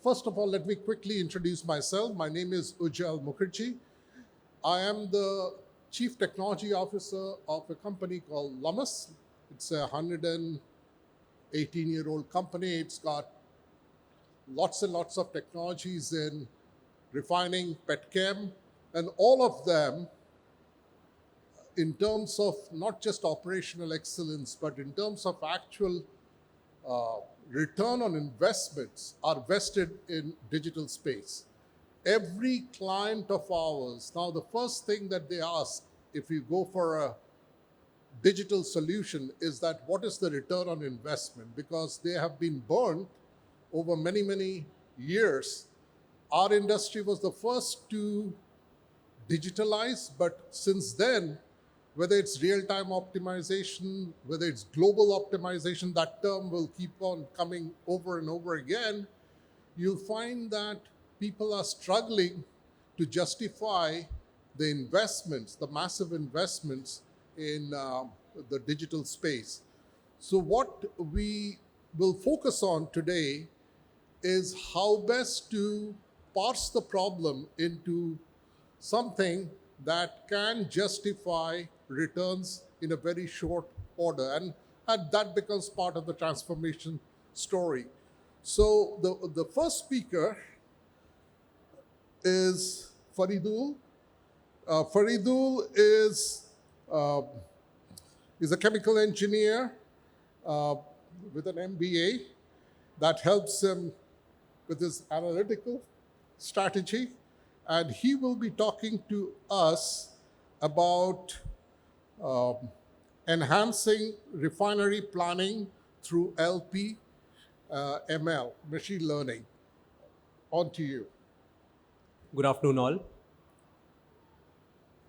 First of all, let me quickly introduce myself. My name is Ujjal Mukherjee. I am the Chief Technology Officer of a company called Lummus. It's a 118-year-old company. It's got lots and lots of technologies in refining, petchem, and all of them in terms of not just operational excellence, but in terms of actual return on investments are vested in digital space. Every client of ours, now the first thing that they ask if you go for a digital solution is that what is the return on investment? Because they have been burned over many, many years. Our industry was the first to digitalize, but since then, whether it's real-time optimization, whether it's global optimization, that term will keep on coming over and over again. You'll find that people are struggling to justify the investments, the massive investments in the digital space. So what we will focus on today is how best to parse the problem into something that can justify returns in a very short order. And that becomes part of the transformation story. So the first speaker is Faridul. Faridul is a chemical engineer with an MBA that helps him with his analytical strategy. And he will be talking to us about enhancing refinery planning through LP, ML, machine learning. On to you. Good afternoon, all.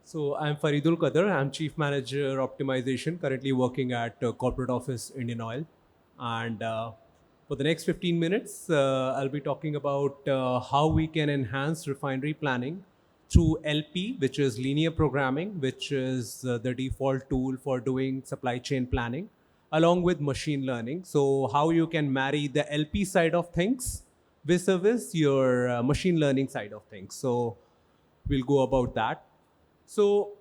So I'm Faridul Qadar. I'm Chief Manager Optimization, currently working at Corporate Office IndianOil. And for the next 15 minutes, I'll be talking about how we can enhance refinery planning through LP, which is linear programming, which is the default tool for doing supply chain planning, along with machine learning. So how you can marry the LP side of things vis-a-vis your machine learning side of things. So we'll go about that. So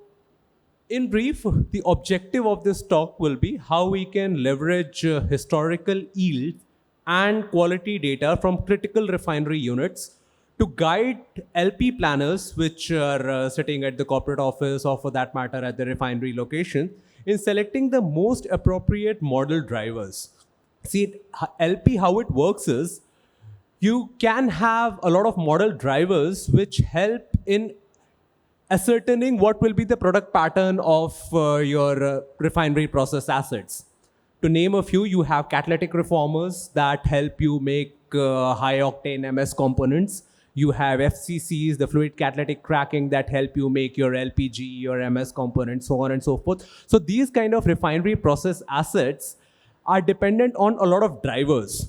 in brief, the objective of this talk will be how we can leverage historical yield and quality data from critical refinery units to guide LP planners, which are sitting at the corporate office or for that matter at the refinery location, in selecting the most appropriate model drivers. See, LP, how it works is, you can have a lot of model drivers which help in ascertaining what will be the product pattern of your refinery process assets. To name a few, you have catalytic reformers that help you make high-octane MS components. You have FCCs, the fluid catalytic cracking, that help you make your LPG, your MS components, so on and so forth. So these kind of refinery process assets are dependent on a lot of drivers.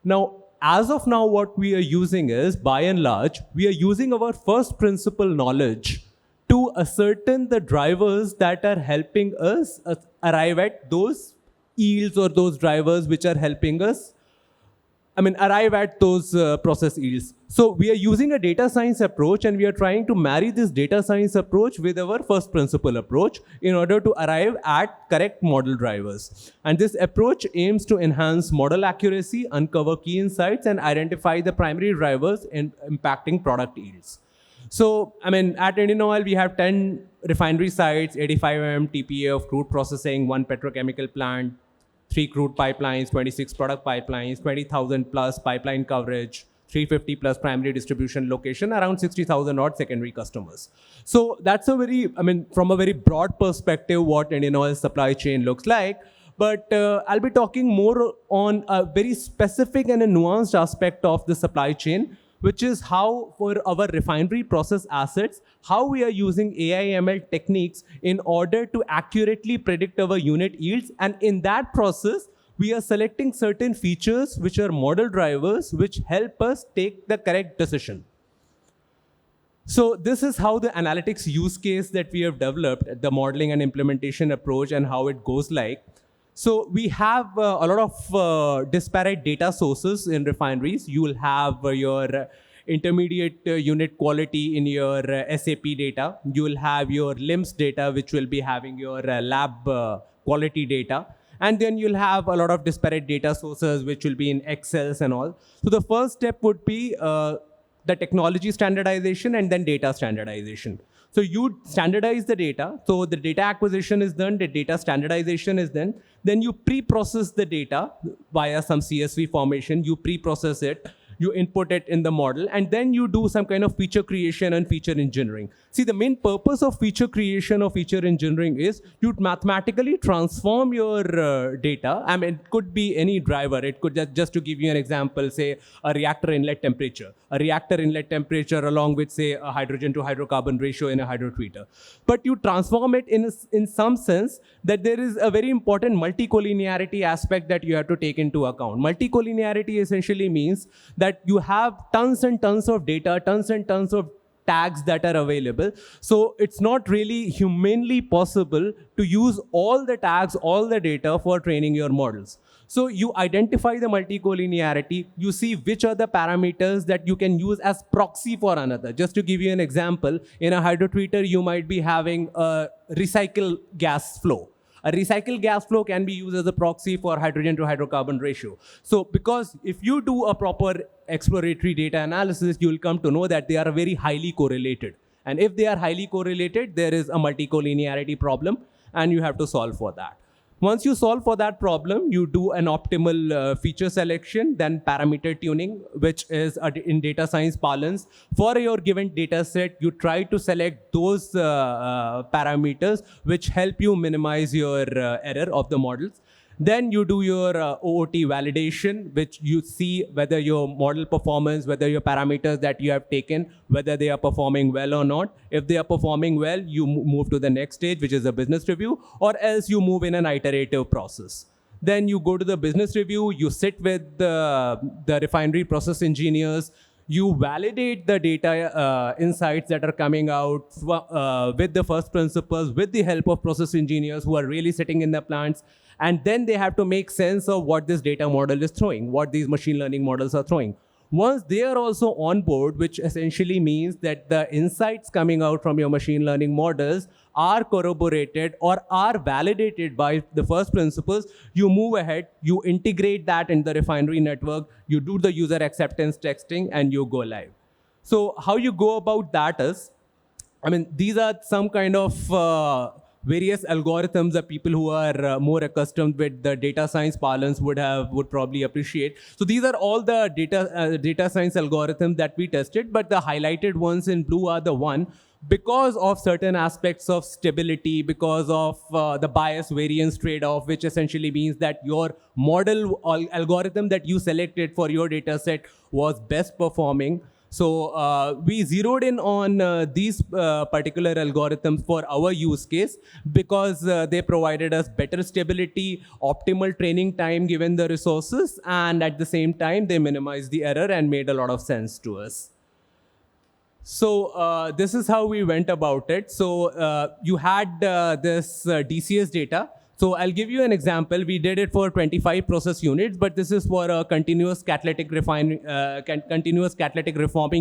Now, as of now, what we are using is, by and large, we are using our first principle knowledge to ascertain the drivers that are helping us arrive at those yields or those drivers which are helping us arrive at those process yields. So we are using a data science approach, and we are trying to marry this data science approach with our first principle approach in order to arrive at correct model drivers. And this approach aims to enhance model accuracy, uncover key insights, and identify the primary drivers in impacting product yields. So, at IndianOil, we have 10 refinery sites, 85 MMTPA of crude processing, 1 petrochemical plant, 3 crude pipelines, 26 product pipelines, 20,000 plus pipeline coverage, 350 plus primary distribution location, around 60,000 odd secondary customers. So that's a very, from a very broad perspective, what IndianOil's supply chain looks like. But I'll be talking more on a very specific and a nuanced aspect of the supply chain, which is how for our refinery process assets, how we are using AI/ML techniques in order to accurately predict our unit yields. And in that process, we are selecting certain features which are model drivers which help us take the correct decision. So this is how the analytics use case that we have developed, the modeling and implementation approach, and how it goes like. So we have a lot of disparate data sources in refineries. You will have your intermediate unit quality in your SAP data. You will have your LIMS data, which will be having your lab quality data. And then you'll have a lot of disparate data sources, which will be in Excels and all. So the first step would be the technology standardization and then data standardization. So you standardize the data. So the data acquisition is done, the data standardization is done. Then you pre-process the data via some CSV formation. You pre-process it, you input it in the model, and then you do some kind of feature creation and feature engineering. See, the main purpose of feature creation or feature engineering is you mathematically transform your data. I mean, it could be any driver. It could just to give you an example, say a reactor inlet temperature. A reactor inlet temperature along with, say, a hydrogen to hydrocarbon ratio in a hydrotreater. But you transform it in some sense that there is a very important multicollinearity aspect that you have to take into account. Multicollinearity essentially means that you have tons and tons of data, tons and tons of tags that are available. So it's not really humanly possible to use all the tags, all the data for training your models. So you identify the multicollinearity, you see which are the parameters that you can use as proxy for another. Just to give you an example, in a hydrotreater, you might be having a recycle gas flow. A recycled gas flow can be used as a proxy for hydrogen to hydrocarbon ratio. So because if you do a proper exploratory data analysis, you will come to know that they are very highly correlated. And if they are highly correlated, there is a multicollinearity problem, and you have to solve for that. Once you solve for that problem, you do an optimal feature selection, then parameter tuning, which is in data science parlance. For your given data set, you try to select those parameters which help you minimize your error of the models. Then you do your OOT validation, which you see whether your model performance, whether your parameters that you have taken, whether they are performing well or not. If they are performing well, you move to the next stage, which is a business review, or else you move in an iterative process. Then you go to the business review, you sit with the refinery process engineers, you validate the data insights that are coming out with the first principles, with the help of process engineers who are really sitting in the plants. And then they have to make sense of what this data model is throwing, what these machine learning models are throwing. Once they are also on board, which essentially means that the insights coming out from your machine learning models are corroborated or are validated by the first principles, you move ahead, you integrate that in the refinery network, you do the user acceptance testing, and you go live. So how you go about that is, I mean, these are some kind of various algorithms that people who are more accustomed with the data science parlance would probably appreciate. So these are all the data science algorithms that we tested, but the highlighted ones in blue are the one because of certain aspects of stability, because of the bias variance trade-off, which essentially means that your model algorithm that you selected for your data set was best performing. So we zeroed in on these particular algorithms for our use case because they provided us better stability, optimal training time given the resources, and at the same time, they minimized the error and made a lot of sense to us. So this is how we went about it. So you had this DCS data. So I'll give you an example. We did it for 25 process units, but this is for a continuous catalytic reforming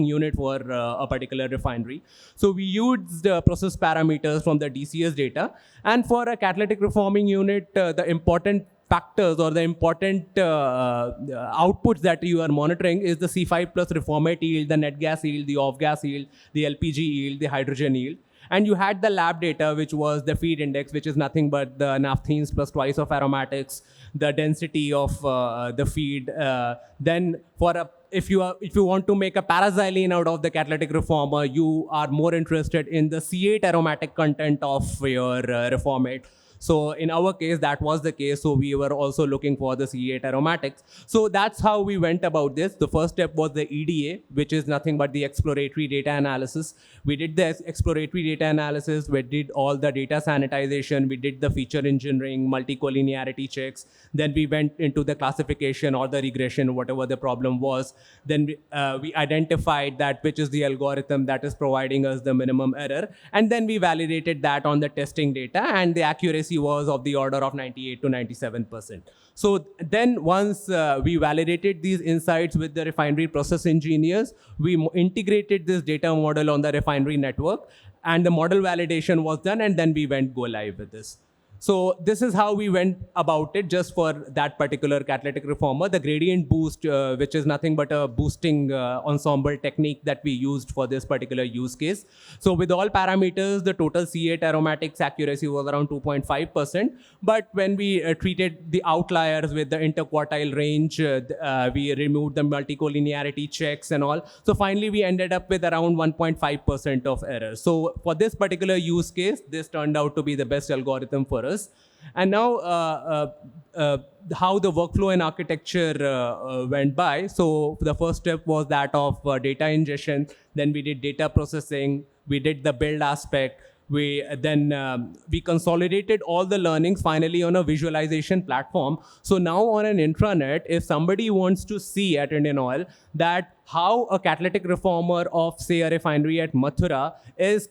unit for a particular refinery. So we used process parameters from the DCS data. And for a catalytic reforming unit, the important factors or the important outputs that you are monitoring is the C5 plus reformate yield, the net gas yield, the off gas yield, the LPG yield, the hydrogen yield. And you had the lab data, which was the feed index, which is nothing but the naphthenes plus twice of aromatics, the density of the feed. Then if you want to make a paraxylene out of the catalytic reformer, you are more interested in the C8 aromatic content of your reformate. So in our case, that was the case. So we were also looking for the C8 aromatics. So that's how we went about this. The first step was the EDA, which is nothing but the exploratory data analysis. We did the exploratory data analysis. We did all the data sanitization. We did the feature engineering, multicollinearity checks. Then we went into the classification or the regression, whatever the problem was. Then we identified that which is the algorithm that is providing us the minimum error. And then we validated that on the testing data, and the accuracy accuracy was of the order of 98 to 97%. So then once we validated these insights with the refinery process engineers, we integrated this data model on the refinery network, and the model validation was done, and then we went go live with this. So this is how we went about it just for that particular catalytic reformer. The gradient boost, which is nothing but a boosting ensemble technique that we used for this particular use case. So with all parameters, the total C8 aromatics accuracy was around 2.5%. But when we treated the outliers with the interquartile range, we removed the multicollinearity checks and all. So finally, we ended up with around 1.5% of error. So for this particular use case, this turned out to be the best algorithm for us. And now how the workflow and architecture went by. So the first step was that of data ingestion. Then we did data processing. We did the build aspect. We consolidated all the learnings finally on a visualization platform. So now on an intranet, if somebody wants to see at IndianOil that how a catalytic reformer of, say, a refinery at Mathura is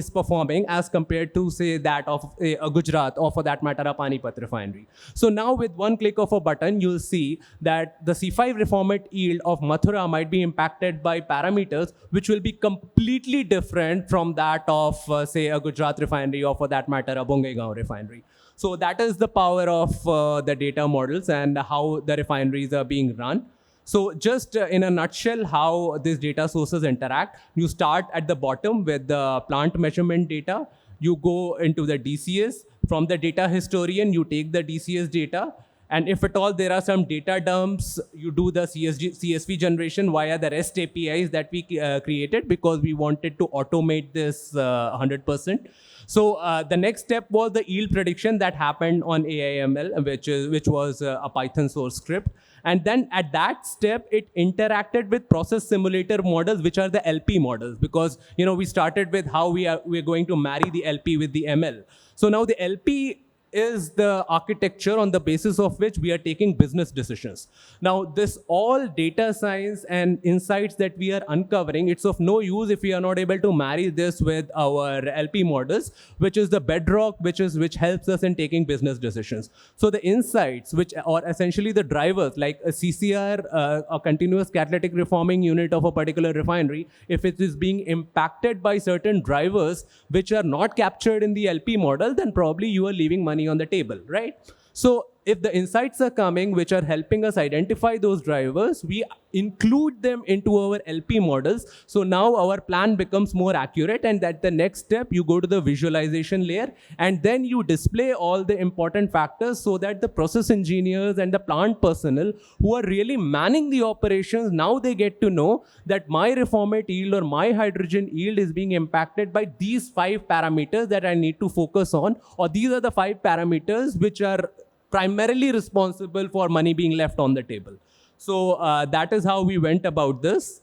performing as compared to, say, that of a Gujarat, or for that matter, a Panipat refinery. So now with one click of a button, you'll see that the C5 reformate yield of Mathura might be impacted by parameters which will be completely different from that of, say, a Gujarat refinery, or for that matter, a Bongaigaon refinery. So that is the power of the data models and how the refineries are being run. So just in a nutshell, how these data sources interact, you start at the bottom with the plant measurement data. You go into the DCS. From the data historian, you take the DCS data. And if at all there are some data dumps, you do the CSV generation via the REST APIs that we created, because we wanted to automate this 100%. So the next step was the yield prediction that happened on AIML, which was a Python source script. And then at that step, it interacted with process simulator models, which are the LP models, because we started with how we're going to marry the LP with the ML. So now the LP is the architecture on the basis of which we are taking business decisions. Now, this all data science and insights that we are uncovering, it's of no use if we are not able to marry this with our LP models, which is the bedrock, which helps us in taking business decisions. So the insights, which are essentially the drivers, like a CCR, a continuous catalytic reforming unit of a particular refinery, if it is being impacted by certain drivers which are not captured in the LP model, then probably you are leaving money on the table, right? So if the insights are coming which are helping us identify those drivers, we include them into our LP models. So now our plan becomes more accurate, and at the next step, you go to the visualization layer, and then you display all the important factors so that the process engineers and the plant personnel who are really manning the operations, now they get to know that my reformate yield or my hydrogen yield is being impacted by these 5 parameters that I need to focus on, or these are the 5 parameters which are primarily responsible for money being left on the table. So that is how we went about this.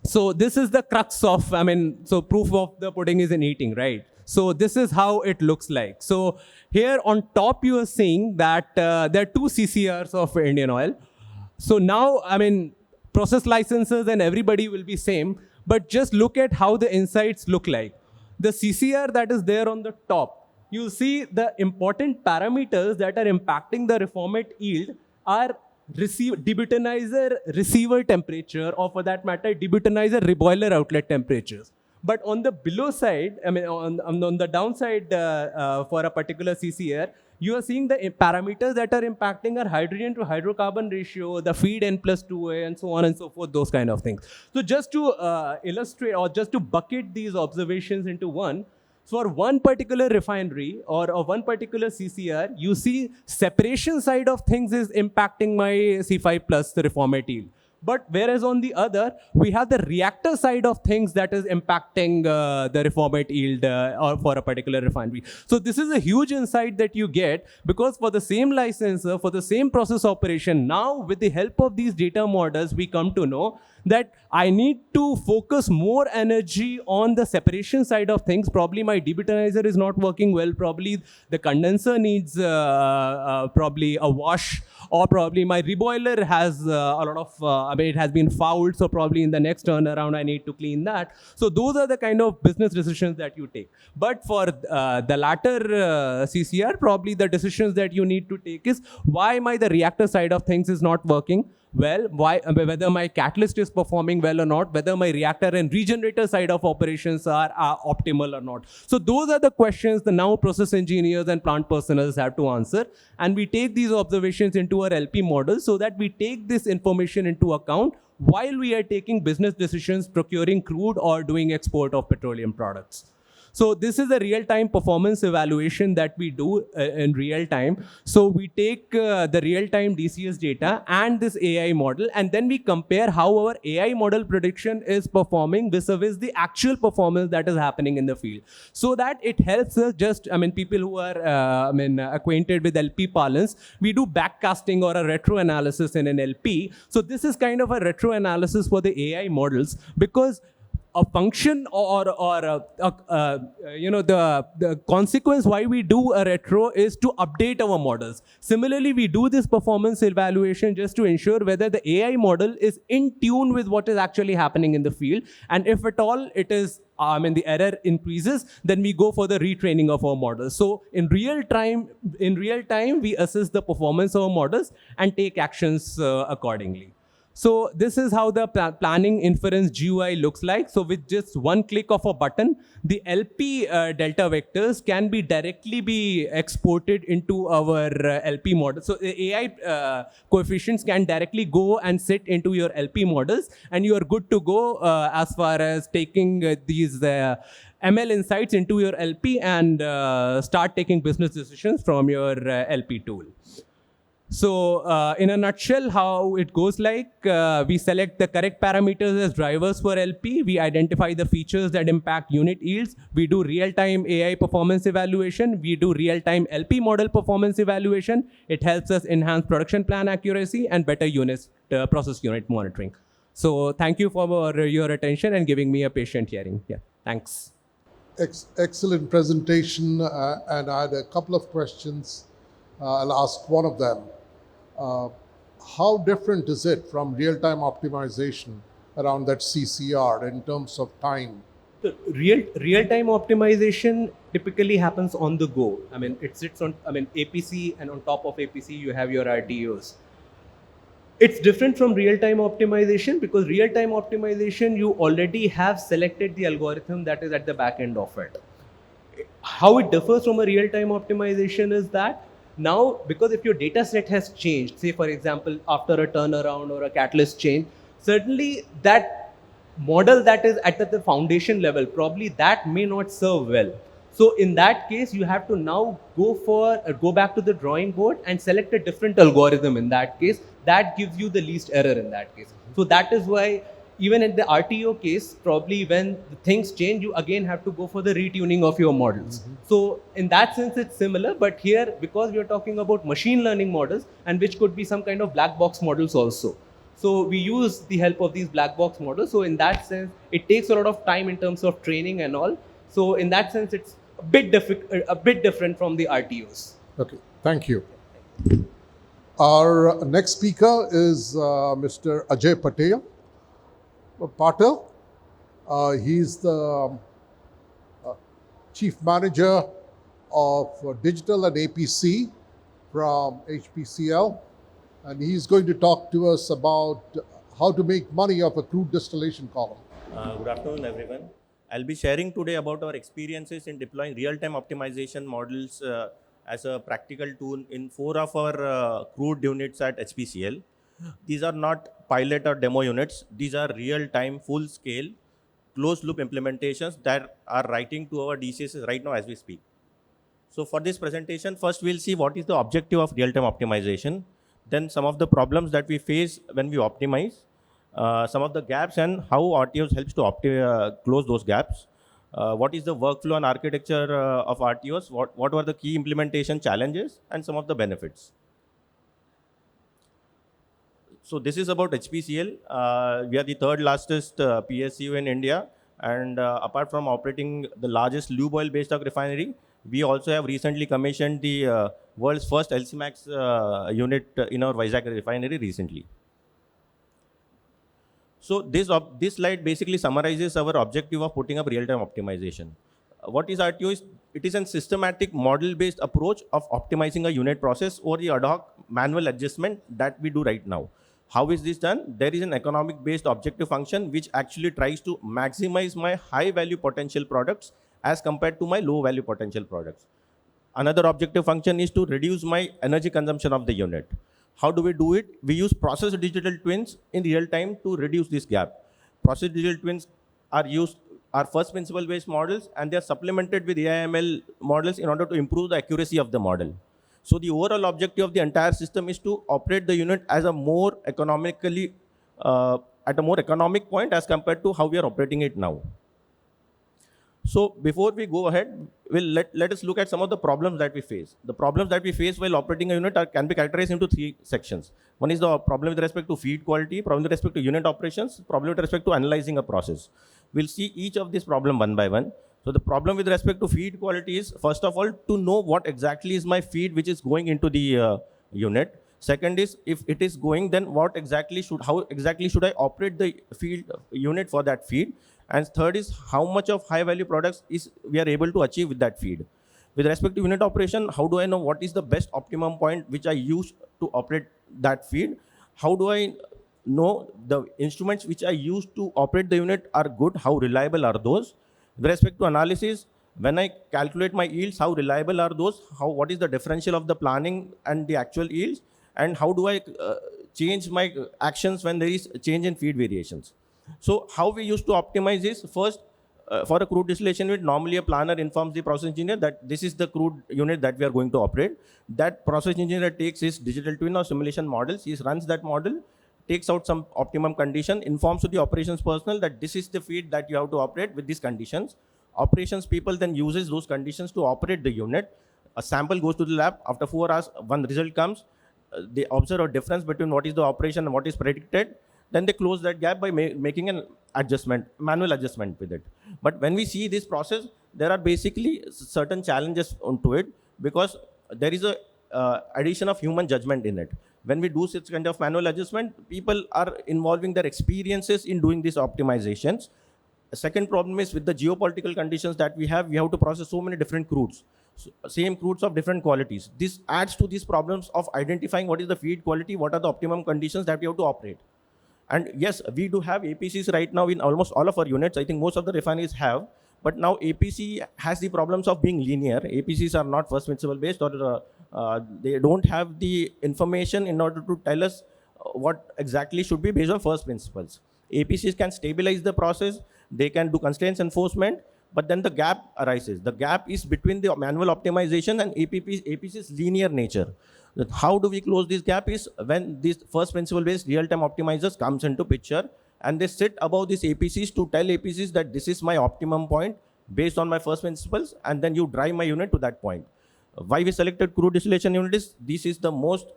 So this is the crux of, so proof of the pudding is in eating, right? So this is how it looks like. So here on top, you are seeing that there are 2 CCRs of IndianOil. So now, process licenses and everybody will be same, but just look at how the insights look like. The CCR that is there on the top, you see the important parameters that are impacting the reformate yield are debutanizer receiver temperature, or for that matter, debutanizer reboiler outlet temperatures. But on the below side, on the downside for a particular CCR, you are seeing the parameters that are impacting our hydrogen to hydrocarbon ratio, the feed N+2A, and so on and so forth, those kind of things. So just to illustrate, or just to bucket these observations into one, for one particular refinery or one particular CCR, you see separation side of things is impacting my C5 plus the reformate yield. But whereas on the other, we have the reactor side of things that is impacting the reformate yield or for a particular refinery. So this is a huge insight that you get, because for the same licensor, for the same process operation, now with the help of these data models, we come to know that I need to focus more energy on the separation side of things. Probably my debutanizer is not working well. Probably the condenser needs probably a wash, or probably my reboiler has a lot of, it has been fouled, so probably in the next turnaround I need to clean that. So those are the kind of business decisions that you take. But for the latter CCR, probably the decisions that you need to take is, why the reactor side of things is not working well, whether my catalyst is performing well or not, whether my reactor and regenerator side of operations are optimal or not. So those are the questions the now process engineers and plant personnel have to answer. And we take these observations into our LP model so that we take this information into account while we are taking business decisions, procuring crude or doing export of petroleum products. So this is a real-time performance evaluation that we do in real time. So we take the real-time DCS data and this AI model, and then we compare how our AI model prediction is performing vis-a-vis the actual performance that is happening in the field. So that it helps us just, people who are acquainted with LP parlance, we do backcasting or a retro analysis in an LP. So this is kind of a retro analysis for the AI models, because a function or the consequence why we do a retro is to update our models. Similarly, we do this performance evaluation just to ensure whether the AI model is in tune with what is actually happening in the field. And if at all it is, the error increases, then we go for the retraining of our models. So in real time, we assess the performance of our models and take actions accordingly. So this is how the planning inference GUI looks like. So with just one click of a button, the LP delta vectors can be directly exported into our LP model. So the AI coefficients can directly go and sit into your LP models, and you are good to go as far as taking these ML insights into your LP and start taking business decisions from your LP tool. So in a nutshell, how it goes like, we select the correct parameters as drivers for LP. We identify the features that impact unit yields. We do real-time AI performance evaluation. We do real-time LP model performance evaluation. It helps us enhance production plan accuracy and better process unit monitoring. So thank you for your attention and giving me a patient hearing. Yeah, thanks. Excellent presentation, and I had a couple of questions. I'll ask one of them. How different is it from real-time optimization around that CCR in terms of time? The real-time optimization typically happens on the go. It sits on APC, and on top of APC you have your RTOs. It's different from real-time optimization because real-time optimization, you already have selected the algorithm that is at the back end of it. How it differs from a real-time optimization is that now, because if your data set has changed, say for example, after a turnaround or a catalyst change, certainly that model that is at the foundation level, probably that may not serve well. So in that case, you have to now go back to the drawing board and select a different algorithm in that case. That gives you the least error in that case. So that is why even in the RTO case, probably when things change, you again have to go for the retuning of your models. So in that sense, it's similar, but here, because we are talking about machine learning models, and which could be some kind of black box models also. So we use the help of these black box models. So in that sense, it takes a lot of time in terms of training and all. So in that sense, it's a bit different from the RTOs. Okay, thank you. Our next speaker is Mr. Ajay Patil. He's the Chief Manager of Digital and APC from HPCL, and he's going to talk to us about how to make money off a crude distillation column. Good afternoon, everyone. I'll be sharing today about our experiences in deploying real-time optimization models as a practical tool in 4 of our crude units at HPCL. These are not pilot or demo units. These are real-time, full-scale, closed-loop implementations that are writing to our DCS right now as we speak. So for this presentation, first we'll see what is the objective of real-time optimization, then some of the problems that we face when we optimize, some of the gaps and how RTOs helps to close those gaps. What is the workflow and architecture of RTOs? What were the key implementation challenges and some of the benefits? So this is about HPCL. We are the third largest PSU in India, and apart from operating the largest lube oil based refinery, We also have recently commissioned the world's first LC-Max unit in our Vizag refinery recently. So this slide basically summarizes our objective of putting up real-time optimization. What is RTO? It is a systematic model-based approach of optimizing a unit process or the ad hoc manual adjustment that we do right now. How is this done? There is an economic-based objective function which actually tries to maximize my high-value potential products as compared to my low-value potential products. Another objective function is to reduce my energy consumption of the unit. How do we do it? We use process digital twins in real time to reduce this gap. Process digital twins are first principle based models, and they are supplemented with AI/ML models in order to improve the accuracy of the model. So the overall objective of the entire system is to operate the unit as a more economically, at a more economic point as compared to how we are operating it now. So before we go ahead, let us look at some of the problems that we face. The problems that we face while operating a unit can be categorized into three sections. One is the problem with respect to feed quality, problem with respect to unit operations, problem with respect to analyzing a process. We'll see each of these problems one by one. So the problem with respect to feed quality is, first of all, to know what exactly is my feed which is going into the unit. Second is, if it is going, then how exactly should I operate the feed unit for that feed? And third is, how much of high value products we are able to achieve with that feed. With respect to unit operation, how do I know what is the best optimum point which I use to operate that feed? How do I know the instruments which I use to operate the unit are good? How reliable are those? With respect to analysis, when I calculate my yields, how reliable are those? What is the differential of the planning and the actual yields? And how do I change my actions when there is a change in feed variations? So how we used to optimize is, first, for a crude distillation unit, normally a planner informs the process engineer that this is the crude unit that we are going to operate. That process engineer takes his digital twin or simulation models, he runs that model, takes out some optimum condition, informs to the operations personnel that this is the feed that you have to operate with these conditions. Operations people then uses those conditions to operate the unit. A sample goes to the lab. After 4 hours, one result comes. They observe a difference between what is the operation and what is predicted. Then they close that gap by making an adjustment, manual adjustment with it. But when we see this process, there are basically certain challenges onto it, because there is a addition of human judgment in it. When we do such kind of manual adjustment, people are involving their experiences in doing these optimizations. A second problem is with the geopolitical conditions that we have to process so many different crudes. Same crudes of different qualities. This adds to these problems of identifying what is the feed quality, what are the optimum conditions that we have to operate. And yes, we do have APCs right now in almost all of our units. I think most of the refineries have. But now APC has the problems of being linear. APCs are not first principle based, or they don't have the information in order to tell us what exactly should be based on first principles. APCs can stabilize the process. They can do constraints enforcement. But then the gap arises. The gap is between the manual optimization and APC's linear nature. How do we close this gap is when these first principle based real-time optimizers comes into picture, and they sit above these APCs to tell APCs that this is my optimum point based on my first principles, and then you drive my unit to that point. Why we selected crude distillation unit is this is the most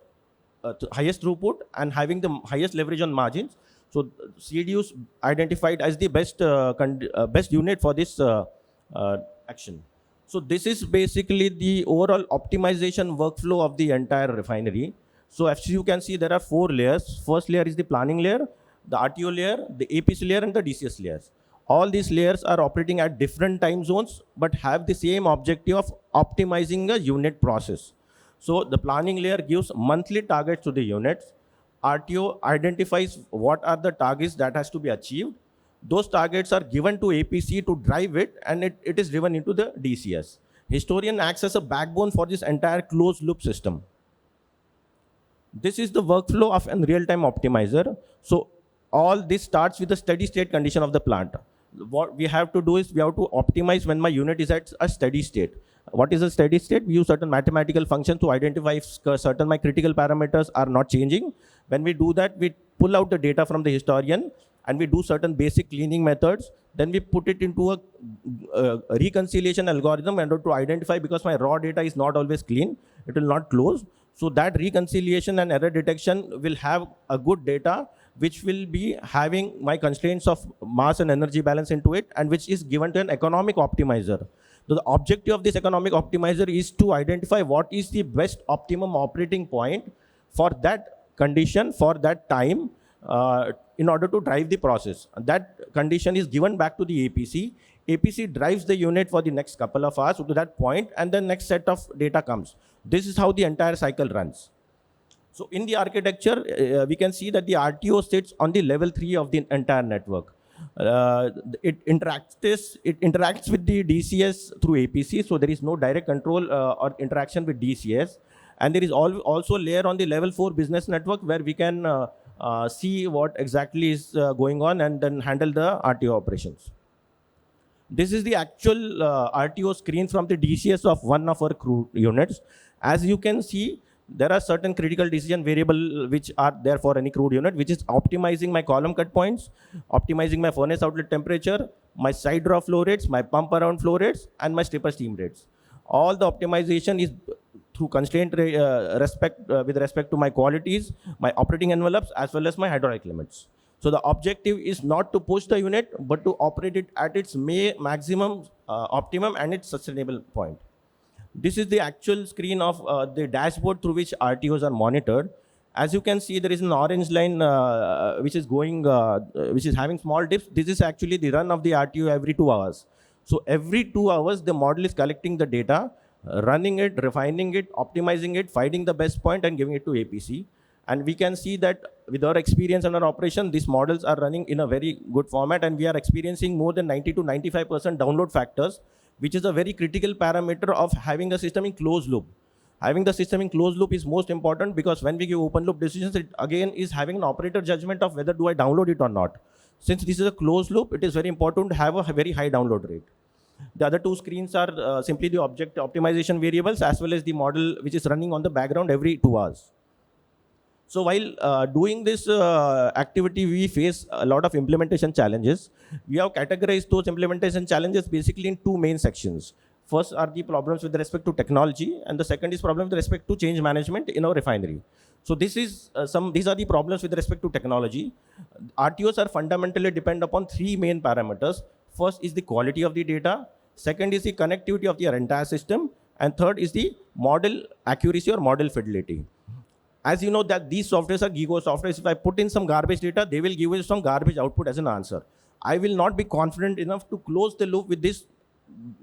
highest throughput and having the highest leverage on margins. So CDUs identified as the best unit for this action. So this is basically the overall optimization workflow of the entire refinery. So as you can see, there are 4 layers. First layer is the planning layer, the RTO layer, the APC layer, and the DCS layers. All these layers are operating at different time zones, but have the same objective of optimizing a unit process. So the planning layer gives monthly targets to the units. RTO identifies what are the targets that has to be achieved. Those targets are given to APC to drive it, and it is driven into the DCS. Historian acts as a backbone for this entire closed loop system. This is the workflow of a real-time optimizer. So all this starts with the steady state condition of the plant. What we have to do is we have to optimize when my unit is at a steady state. What is a steady state? We use certain mathematical functions to identify if certain my critical parameters are not changing. When we do that, we pull out the data from the historian, and we do certain basic cleaning methods. Then we put it into a reconciliation algorithm in order to identify, because my raw data is not always clean, it will not close. So that reconciliation and error detection will have a good data, which will be having my constraints of mass and energy balance into it, and which is given to an economic optimizer. So the objective of this economic optimizer is to identify what is the best optimum operating point for that condition, for that time, in order to drive the process. That condition is given back to the APC. APC drives the unit for the next couple of hours to that point, and the next set of data comes. This is how the entire cycle runs. So in the architecture, we can see that the RTO sits on the level 3 of the entire network. It interacts with the DCS through APC, so there is no direct control or interaction with DCS. And there is also a layer on the level 4 business network where we can see what exactly is going on and then handle the RTO operations. This is the actual RTO screen from the DCS of one of our crude units. As you can see, there are certain critical decision variables which are there for any crude unit, which is optimizing my column cut points, optimizing my furnace outlet temperature, my side draw flow rates, my pump around flow rates, and my stripper steam rates. All the optimization is through constraint with respect to my qualities, my operating envelopes, as well as my hydraulic limits. So the objective is not to push the unit, but to operate it at its maximum, optimum, and its sustainable point. This is the actual screen of the dashboard through which RTOs are monitored. As you can see, there is an orange line which is going, which is having small dips. This is actually the run of the RTO every 2 hours. So every 2 hours, the model is collecting the data, running it, refining it, optimizing it, finding the best point, and giving it to APC. And we can see that with our experience and our operation, these models are running in a very good format, and we are experiencing more than 90 to 95% download factors, which is a very critical parameter of having a system in closed loop. Having the system in closed loop is most important because when we give open loop decisions, it again is having an operator judgment of whether do I download it or not. Since this is a closed loop, it is very important to have a very high download rate. The other two screens are simply the object optimization variables as well as the model which is running on the background every 2 hours. So while doing this activity, we face a lot of implementation challenges. We have categorized those implementation challenges basically in 2 main sections. First are the problems with respect to technology, and the second is problem with respect to change management in our refinery. So this is these are the problems with respect to technology. RTOs are fundamentally depend upon 3 main parameters. First is the quality of the data. Second is the connectivity of your entire system. And third is the model accuracy or model fidelity. As you know that these softwares are GIGO softwares. If I put in some garbage data, they will give you some garbage output as an answer. I will not be confident enough to close the loop with this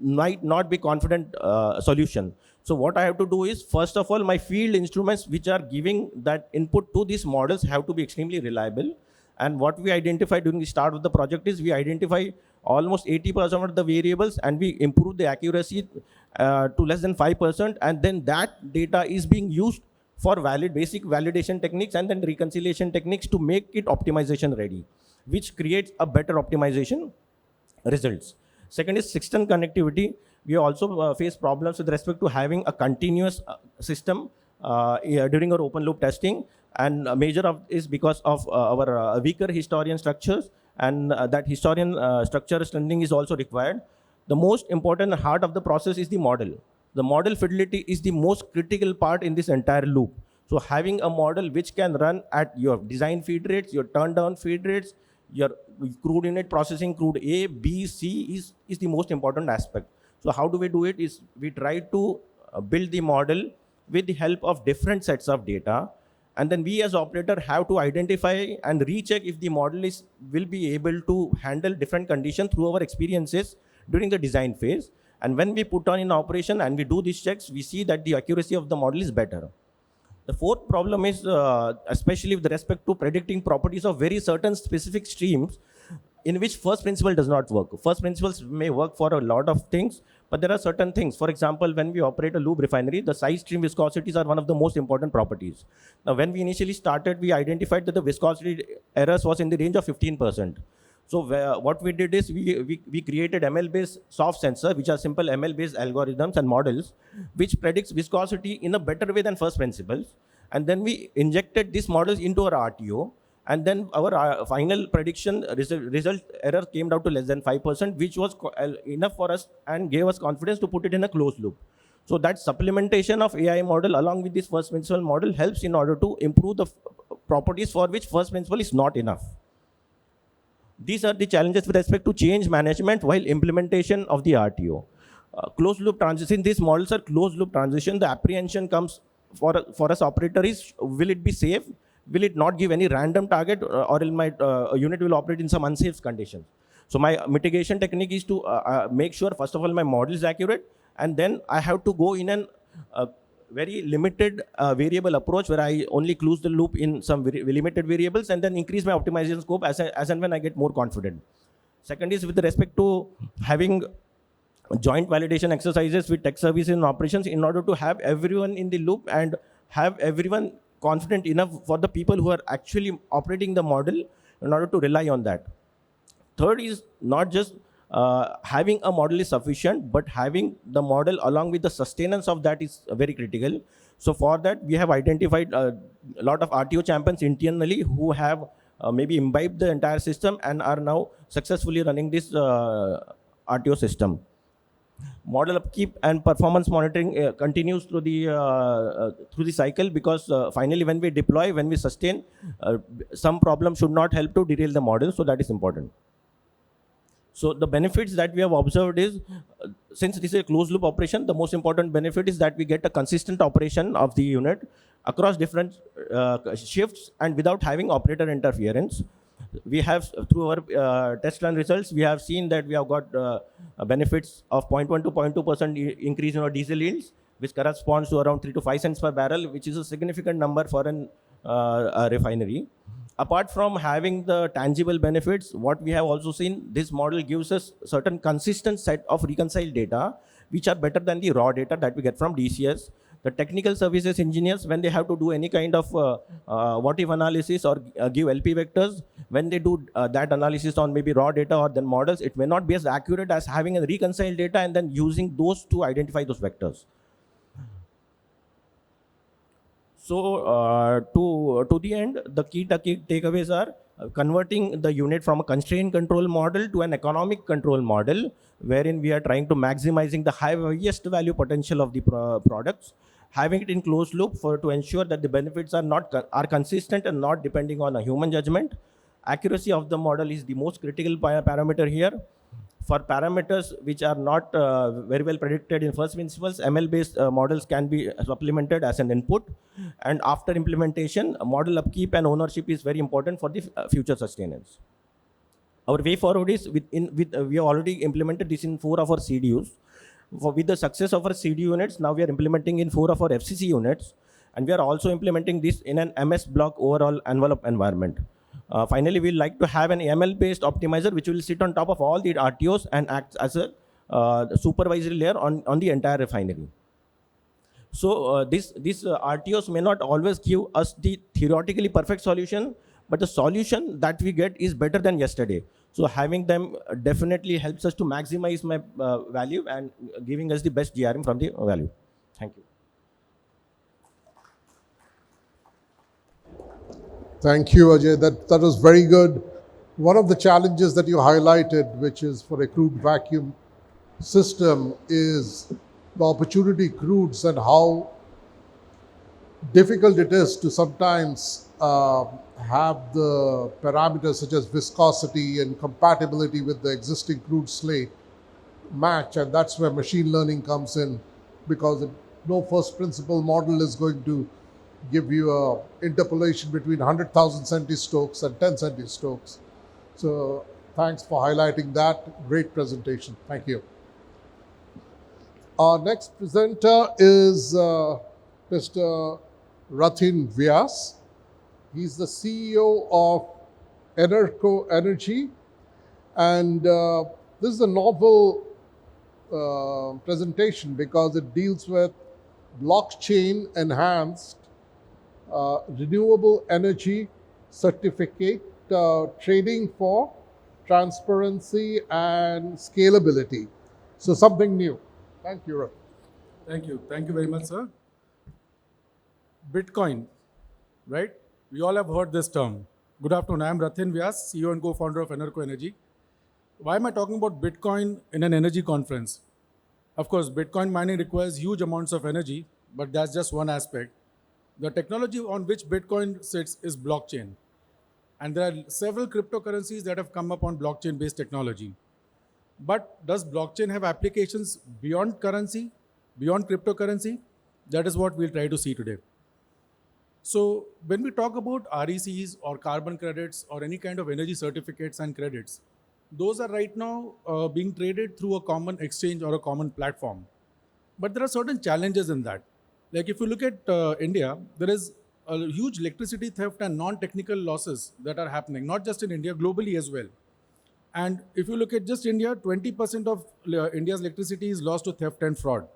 might not be confident solution. So what I have to do is, first of all, my field instruments which are giving that input to these models have to be extremely reliable. And what we identify during the start of the project is we identify almost 80% of the variables and we improve the accuracy to less than 5%. And then that data is being used for basic validation techniques and then reconciliation techniques to make it optimization ready, which creates a better optimization results. Second is system connectivity. We also face problems with respect to having a continuous system during our open loop testing. And a major of is because of our weaker historian structures, and that historian structure strengthening is also required. The most important heart of the process is the model. The model fidelity is the most critical part in this entire loop. So having a model which can run at your design feed rates, your turn down feed rates, your crude unit processing crude A, B, C is the most important aspect. So how do we do it is we try to build the model with the help of different sets of data. And then we as operator have to identify and recheck if the model will be able to handle different conditions through our experiences during the design phase. And when we put on in operation and we do these checks, we see that the accuracy of the model is better. The fourth problem is, especially with respect to predicting properties of very certain specific streams in which first principle does not work. First principles may work for a lot of things, but there are certain things. For example, when we operate a lube refinery, the side stream viscosities are one of the most important properties. Now, when we initially started, we identified that the viscosity errors was in the range of 15%. So what we did is we created ML-based soft sensor, which are simple ML-based algorithms and models, which predicts viscosity in a better way than first principles. And then we injected these models into our RTO. And then our final prediction result error came down to less than 5%, which was enough for us and gave us confidence to put it in a closed loop. So that supplementation of AI model along with this first principle model helps in order to improve the properties for which first principle is not enough. These are the challenges with respect to change management while implementation of the RTO. closed loop transition, these models are closed loop transition. The apprehension comes for us operator is, will it be safe? Will it not give any random target, or will my unit will operate in some unsafe conditions? So my mitigation technique is to make sure, first of all, my model is accurate, and then I have to go in an very limited variable approach where I only close the loop in some limited variables and then increase my optimization scope as and when I get more confident. Second is with respect to having joint validation exercises with tech services and operations in order to have everyone in the loop and have everyone confident enough for the people who are actually operating the model in order to rely on that. Third is not just having a model is sufficient, but having the model along with the sustenance of that is very critical. So for that, we have identified a lot of RTO champions internally who have maybe imbibed the entire system and are now successfully running this RTO system. Model upkeep and performance monitoring continues through the cycle, because finally when we deploy, when we sustain, some problem should not help to derail the model, so that is important. So the benefits that we have observed is, since this is a closed loop operation, the most important benefit is that we get a consistent operation of the unit across different shifts and without having operator interference. We have, through our test run results, we have seen that we have got benefits of 0.1 to 0.2% increase in our diesel yields, which corresponds to around 3 to 5 cents per barrel, which is a significant number for a refinery. Apart from having the tangible benefits, what we have also seen, this model gives us certain consistent set of reconciled data, which are better than the raw data that we get from DCS. The technical services engineers, when they have to do any kind of what if analysis or give LP vectors, when they do that analysis on maybe raw data or then models, it may not be as accurate as having a reconciled data and then using those to identify those vectors. So to the end, the key takeaways are converting the unit from a constraint control model to an economic control model, wherein we are trying to maximizing the highest value potential of the products, having it in closed loop to ensure that the benefits are consistent and not depending on a human judgment. Accuracy of the model is the most critical parameter here. For parameters which are not very well predicted in first principles, ML-based models can be supplemented as an input. And after implementation, model upkeep and ownership is very important for the future sustenance. Our way forward is, we have already implemented this in 4 of our CDUs. With the success of our CDU units, now we are implementing in 4 of our FCC units. And we are also implementing this in an MS block overall envelope environment. Finally, we'd like to have an ML-based optimizer which will sit on top of all the RTOs and act as a supervisory layer on the entire refinery. So these RTOs may not always give us the theoretically perfect solution, but the solution that we get is better than yesterday. So having them definitely helps us to maximize my value and giving us the best GRM from the value. Thank you. Thank you, Ajay. That was very good. One of the challenges that you highlighted, which is for a crude vacuum system, is the opportunity crudes and how difficult it is to sometimes have the parameters such as viscosity and compatibility with the existing crude slate match, and that's where machine learning comes in, because no first principle model is going to give you a interpolation between 100,000 centistokes and 10 centistokes. So thanks for highlighting that. Great presentation. Thank you. Our next presenter is Mr. Rathin Vyas. He's the CEO of ENERCO Energy. And this is a novel presentation because it deals with blockchain enhanced renewable energy certificate trading for transparency and scalability. So something new. Thank you, Rathin. Thank you. Thank you very much, sir. Bitcoin, right? We all have heard this term. Good afternoon. I am Rathin Vyas, CEO and co-founder of ENERCO Energy. Why am I talking about Bitcoin in an energy conference? Of course, Bitcoin mining requires huge amounts of energy, but that's just one aspect. The technology on which Bitcoin sits is blockchain. And there are several cryptocurrencies that have come up on blockchain-based technology. But does blockchain have applications beyond currency, beyond cryptocurrency? That is what we'll try to see today. So when we talk about RECs or carbon credits or any kind of energy certificates and credits, those are right now being traded through a common exchange or a common platform. But there are certain challenges in that. Like if you look at India, there is a huge electricity theft and non-technical losses that are happening, not just in India, globally as well. And if you look at just India, 20% of India's electricity is lost to theft and fraud.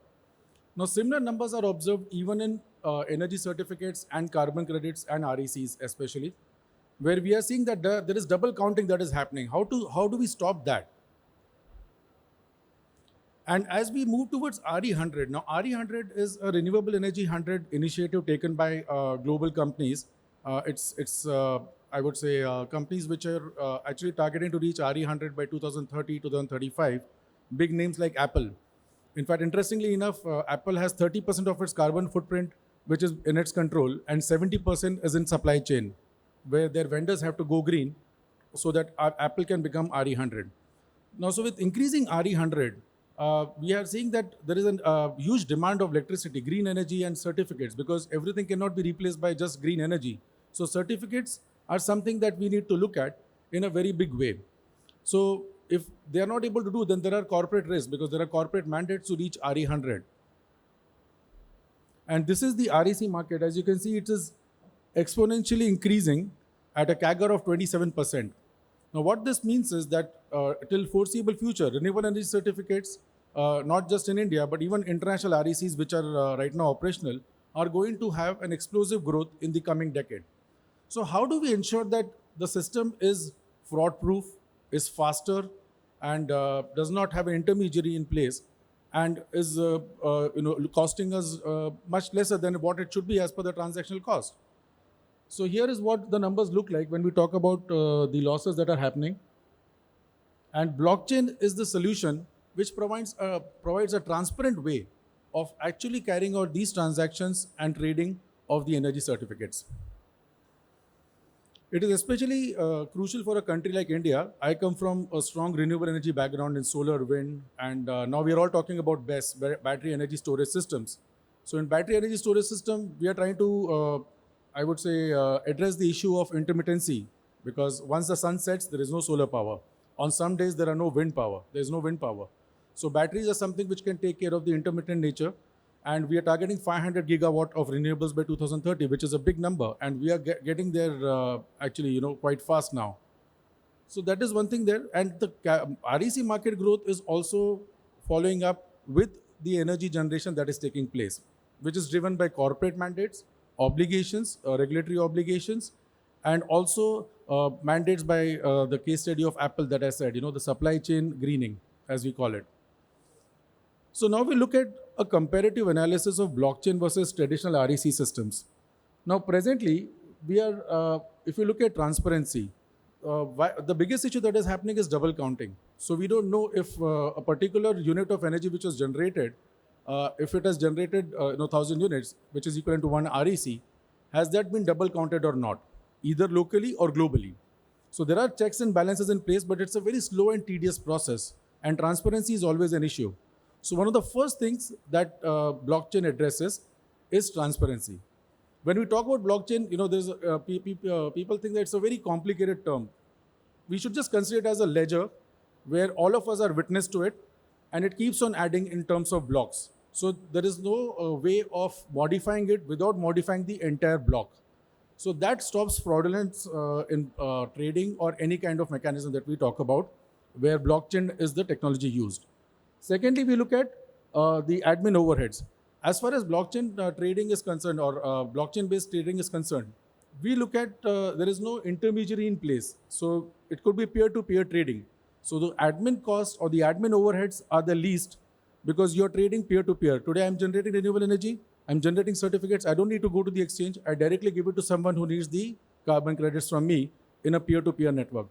Now, similar numbers are observed even in energy certificates and carbon credits and RECs especially, where we are seeing that there is double counting that is happening. How do we stop that? And as we move towards RE100, now RE100 is a renewable energy 100 initiative taken by global companies. It's I would say companies which are actually targeting to reach RE100 by 2030, 2035. Big names like Apple. In fact, interestingly enough, Apple has 30% of its carbon footprint, which is in its control, and 70% is in supply chain, where their vendors have to go green so that Apple can become RE100. Now, so with increasing RE100, we are seeing that there is a huge demand of electricity, green energy and certificates, because everything cannot be replaced by just green energy. So certificates are something that we need to look at in a very big way. So if they are not able to do, then there are corporate risks because there are corporate mandates to reach RE100. And this is the REC market. As you can see, it is exponentially increasing at a CAGR of 27%. Now, what this means is that till foreseeable future, renewable energy certificates, not just in India, but even international RECs, which are right now operational, are going to have an explosive growth in the coming decade. So how do we ensure that the system is fraud-proof, is faster, and does not have an intermediary in place, and is costing us much lesser than what it should be as per the transactional cost? So here is what the numbers look like when we talk about the losses that are happening. And blockchain is the solution which provides a transparent way of actually carrying out these transactions and trading of the energy certificates. It is especially crucial for a country like India. I come from a strong renewable energy background in solar, wind, and now we are all talking about BESS, battery energy storage systems. So in battery energy storage system, we are trying to, I would say, address the issue of intermittency, because once the sun sets, there is no solar power. On some days, there are no wind power. There is no wind power. So batteries are something which can take care of the intermittent nature. And we are targeting 500 gigawatt of renewables by 2030, which is a big number. And we are getting there actually, quite fast now. So that is one thing there. And the REC market growth is also following up with the energy generation that is taking place, which is driven by corporate mandates, obligations, regulatory obligations, and also mandates by the case study of Apple that I said, the supply chain greening, as we call it. So now we look at a comparative analysis of blockchain versus traditional REC systems. Now presently, we are, if you look at transparency, the biggest issue that is happening is double counting. So we don't know if a particular unit of energy which was generated, if it has generated 1,000 units, which is equivalent to one REC, has that been double counted or not, either locally or globally. So there are checks and balances in place, but it's a very slow and tedious process, and transparency is always an issue. So one of the first things that blockchain addresses is transparency. When we talk about blockchain, there's people think that it's a very complicated term. We should just consider it as a ledger where all of us are witness to it, and it keeps on adding in terms of blocks. So there is no way of modifying it without modifying the entire block. So that stops fraudulence in trading or any kind of mechanism that we talk about, where blockchain is the technology used. Secondly, we look at the admin overheads. As far as blockchain trading is concerned, or blockchain-based trading is concerned, we look at there is no intermediary in place. So it could be peer-to-peer trading. So the admin costs or the admin overheads are the least because you're trading peer-to-peer. Today, I'm generating renewable energy. I'm generating certificates. I don't need to go to the exchange. I directly give it to someone who needs the carbon credits from me in a peer-to-peer network.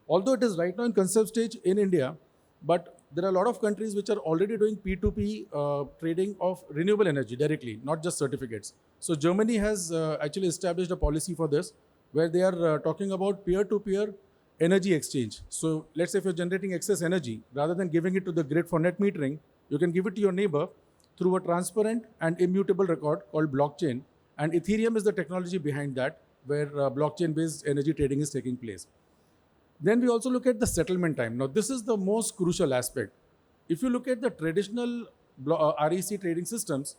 Although it is right now in concept stage in India, but there are a lot of countries which are already doing P2P trading of renewable energy directly, not just certificates. So Germany has actually established a policy for this, where they are talking about peer-to-peer energy exchange. So let's say if you're generating excess energy, rather than giving it to the grid for net metering, you can give it to your neighbor through a transparent and immutable record called blockchain. And Ethereum is the technology behind that, where blockchain-based energy trading is taking place. Then we also look at the settlement time. Now, this is the most crucial aspect. If you look at the traditional REC trading systems,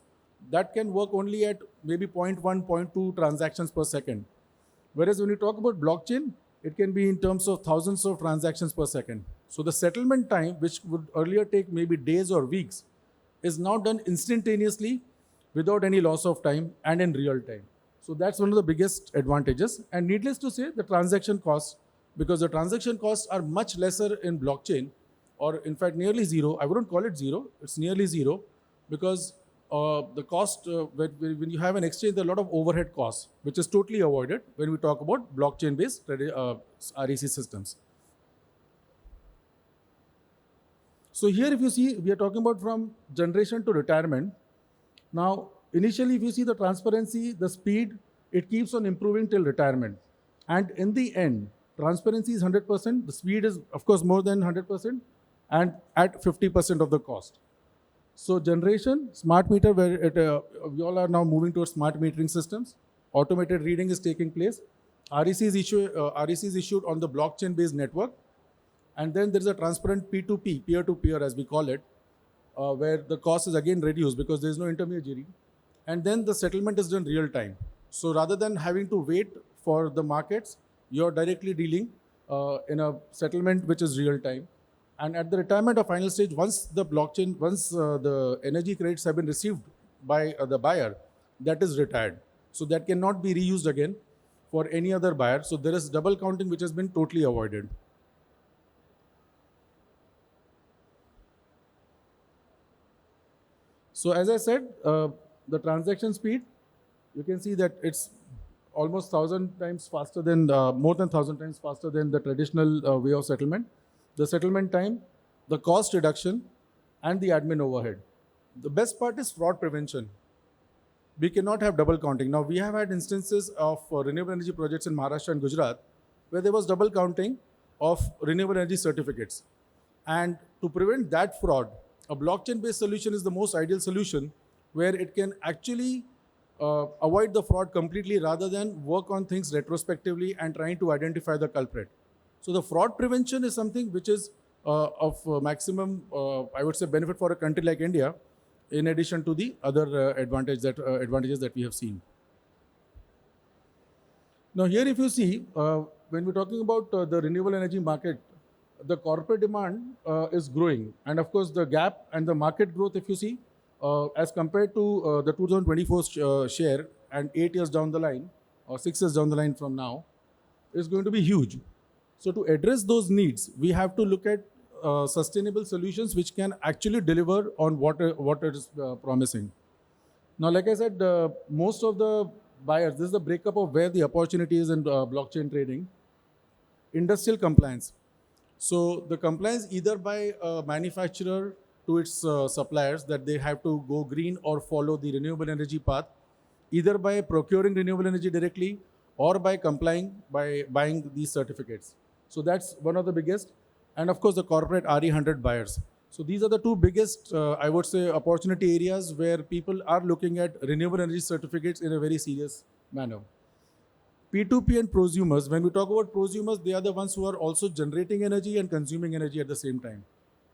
that can work only at maybe 0.1, 0.2 transactions per second. Whereas when you talk about blockchain, it can be in terms of thousands of transactions per second. So the settlement time, which would earlier take maybe days or weeks, is now done instantaneously without any loss of time and in real time. So that's one of the biggest advantages. And needless to say, the transaction costs, because the transaction costs are much lesser in blockchain, or in fact nearly zero. I wouldn't call it zero, it's nearly zero, because the cost, when you have an exchange, there are a lot of overhead costs, which is totally avoided when we talk about blockchain-based REC systems. So here, if you see, we are talking about from generation to retirement. Now, initially, if you see the transparency, the speed, it keeps on improving till retirement. And in the end, transparency is 100%, the speed is, of course, more than 100%, and at 50% of the cost. So generation, smart meter, where we all are now moving towards smart metering systems. Automated reading is taking place. REC is issued on the blockchain-based network. And then there's a transparent P2P, peer-to-peer as we call it, where the cost is again reduced because there's no intermediary. And then the settlement is done real time. So rather than having to wait for the markets, you're directly dealing in a settlement which is real time. And at the retirement or final stage, once the energy credits have been received by the buyer, that is retired. So that cannot be reused again for any other buyer. So there is double counting which has been totally avoided. So as I said, the transaction speed, you can see that it's almost 1,000 times faster than, more than 1,000 times faster than the traditional way of settlement. The settlement time, the cost reduction, and the admin overhead. The best part is fraud prevention. We cannot have double counting. Now, we have had instances of renewable energy projects in Maharashtra and Gujarat where there was double counting of renewable energy certificates. And to prevent that fraud, a blockchain-based solution is the most ideal solution where it can actually avoid the fraud completely rather than work on things retrospectively and trying to identify the culprit. So the fraud prevention is something which is of maximum, I would say, benefit for a country like India, in addition to the other advantages that we have seen. Now here, if you see, when we're talking about the renewable energy market, the corporate demand is growing. And of course, the gap and the market growth, if you see, as compared to the 2024 share and 8 years down the line, or 6 years down the line from now, is going to be huge. So to address those needs, we have to look at sustainable solutions which can actually deliver on what it is promising. Now, like I said, most of the buyers, this is the breakup of where the opportunity is in blockchain trading. Industrial compliance. So the compliance either by a manufacturer to its suppliers that they have to go green or follow the renewable energy path, either by procuring renewable energy directly or by complying by buying these certificates. So that's one of the biggest. And of course, the corporate RE100 buyers. So these are the two biggest, I would say, opportunity areas where people are looking at renewable energy certificates in a very serious manner. P2P and prosumers, when we talk about prosumers, they are the ones who are also generating energy and consuming energy at the same time.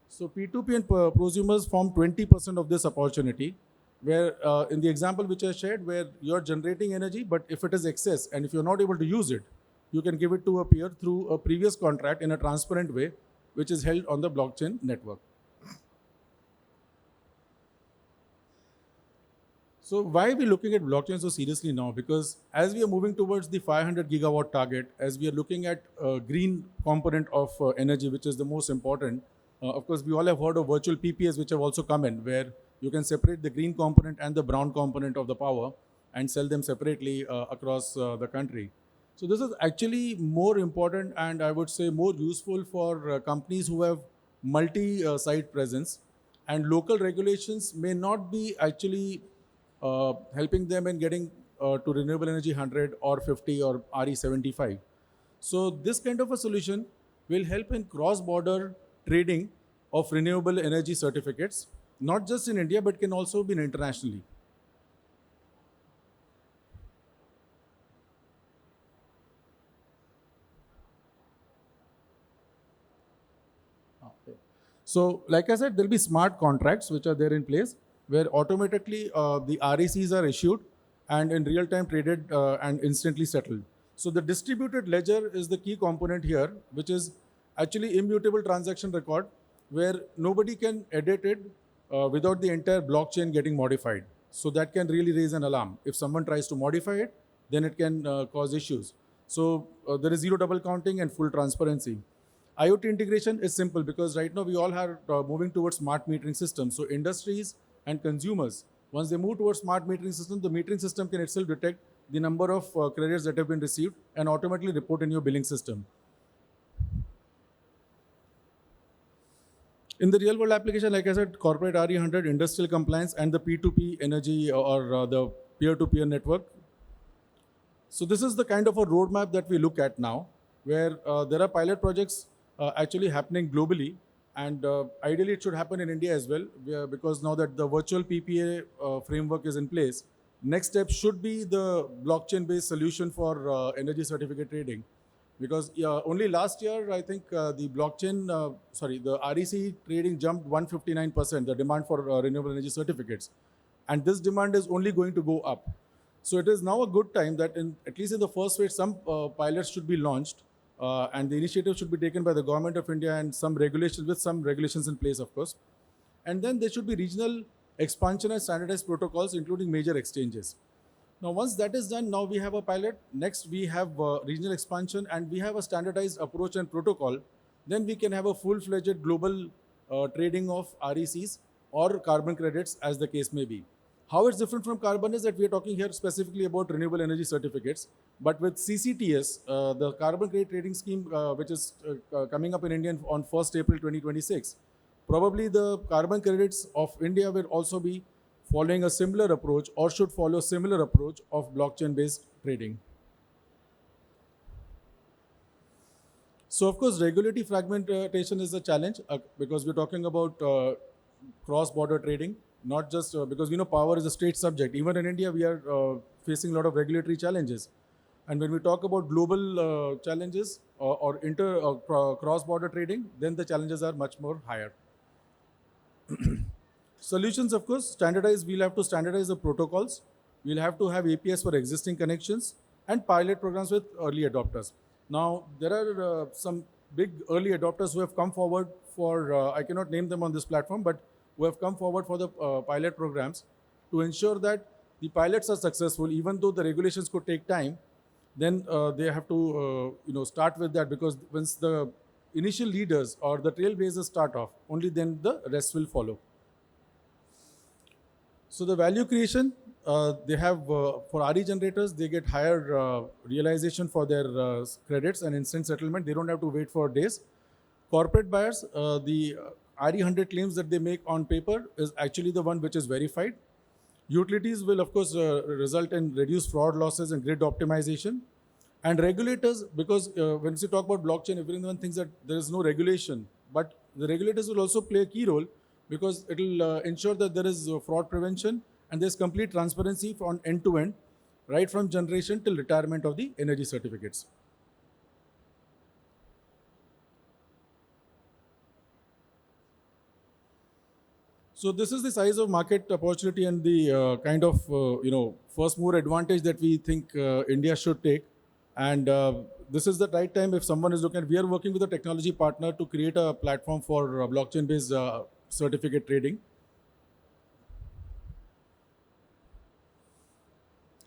So P2P and prosumers form 20% of this opportunity, where in the example which I shared, where you're generating energy, but if it is excess and if you're not able to use it, you can give it to a peer through a previous contract in a transparent way, which is held on the blockchain network. So why are we looking at blockchain so seriously now? Because as we are moving towards the 500 gigawatt target, as we are looking at green component of energy, which is the most important, of course, we all have heard of virtual PPAs, which have also come in, where you can separate the green component and the brown component of the power and sell them separately across the country. So this is actually more important and I would say more useful for companies who have multi-site presence, and local regulations may not be actually helping them in getting to renewable energy 100 or 50 or RE75. So this kind of a solution will help in cross-border trading of renewable energy certificates, not just in India, but can also be internationally. So, like I said, there'll be smart contracts which are there in place where automatically the RECs are issued and in real time traded and instantly settled. So, the distributed ledger is the key component here, which is actually immutable transaction record where nobody can edit it without the entire blockchain getting modified. So, that can really raise an alarm. If someone tries to modify it, then it can cause issues. So, there is zero double counting and full transparency. IoT integration is simple because right now we all are moving towards smart metering systems. So industries and consumers, once they move towards smart metering system, the metering system can itself detect the number of credits that have been received and automatically report in your billing system. In the real world application, like I said, corporate RE100, industrial compliance, and the P2P energy or the peer-to-peer network. So this is the kind of a roadmap that we look at now, where there are pilot projects actually happening globally, and ideally it should happen in India as well, because now that the virtual PPA framework is in place, next step should be the blockchain-based solution for energy certificate trading. Because only last year, I think the the REC trading jumped 159%, the demand for renewable energy certificates. And this demand is only going to go up. So it is now a good time that at least in the first phase, some pilots should be launched and the initiative should be taken by the government of India and some regulations in place, of course. And then there should be regional expansion and standardized protocols, including major exchanges. Now, once that is done, now we have a pilot. Next, we have regional expansion and we have a standardized approach and protocol. Then we can have a full-fledged global trading of RECs or carbon credits, as the case may be. How it's different from carbon is that we are talking here specifically about renewable energy certificates. But with CCTS, the carbon credit trading scheme, which is coming up in India on 1st April 2026, probably the carbon credits of India will also be following a similar approach or should follow a similar approach of blockchain-based trading. So, of course, regulatory fragmentation is a challenge because we're talking about cross-border trading. Not just because power is a state subject. Even in India, we are facing a lot of regulatory challenges. And when we talk about global challenges or cross-border trading, then the challenges are much more higher. Solutions, of course, we'll have to standardize the protocols. We'll have to have APIs for existing connections and pilot programs with early adopters. Now, there are some big early adopters who have come forward for, I cannot name them on this platform, but who have come forward for the pilot programs to ensure that the pilots are successful, even though the regulations could take time. Then they have to start with that, because once the initial leaders or the trailblazers start off, only then the rest will follow. So the value creation, they have for RE generators, they get higher realization for their credits and instant settlement. They don't have to wait for days. Corporate buyers, the RE100 claims that they make on paper is actually the one which is verified. Utilities will, of course, result in reduced fraud losses and grid optimization. And regulators, because when we talk about blockchain, everyone thinks that there is no regulation. But the regulators will also play a key role because it will ensure that there is fraud prevention and there's complete transparency from end to end, right from generation till retirement of the energy certificates. So this is the size of market opportunity and the kind of first mover advantage that we think India should take. And this is the right time if someone is looking at. We are working with a technology partner to create a platform for blockchain-based certificate trading.